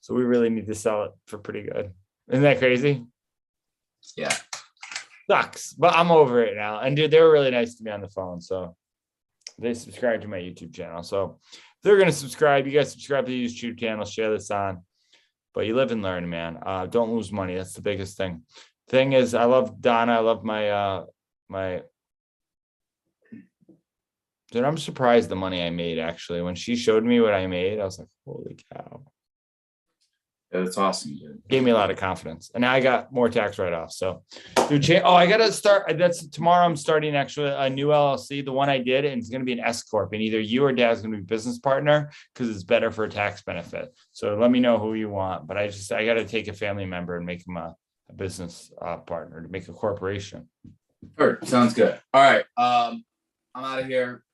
So we really need to sell it for pretty good. Isn't that crazy? Yeah, sucks, but I'm over it now. And dude, they were really nice to me on the phone, so they subscribed to my YouTube channel. So if they're gonna subscribe, you guys subscribe to the YouTube channel, share this on. But you live and learn, man. Don't lose money. That's the biggest thing. Thing is, I love Donna. I love my Dude, I'm surprised the money I made, actually. When she showed me what I made, I was like, holy cow. Yeah, that's awesome, dude. Gave me a lot of confidence. And now I got more tax write-offs. So, dude, I got to start. That's tomorrow. I'm starting actually a new LLC, the one I did, and it's going to be an S Corp. And either you or Dad's going to be business partner because it's better for a tax benefit. So let me know who you want. But I got to take a family member and make him a business partner to make a corporation. Sure. Sounds good. All right. I'm out of here.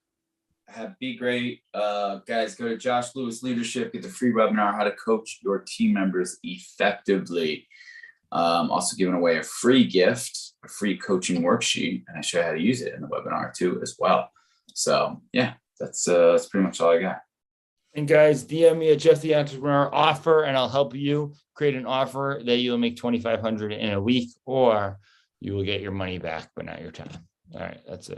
Be great. Guys, go to Josh Lewis Leadership, get the free webinar, how to coach your team members effectively. Also giving away a free gift, a free coaching worksheet, and I show you how to use it in the webinar too as well. So yeah, that's pretty much all I got. And guys, DM me at Jeff the Entrepreneur offer, and I'll help you create an offer that you'll make $2,500 in a week, or you will get your money back, but not your time. All right, that's it.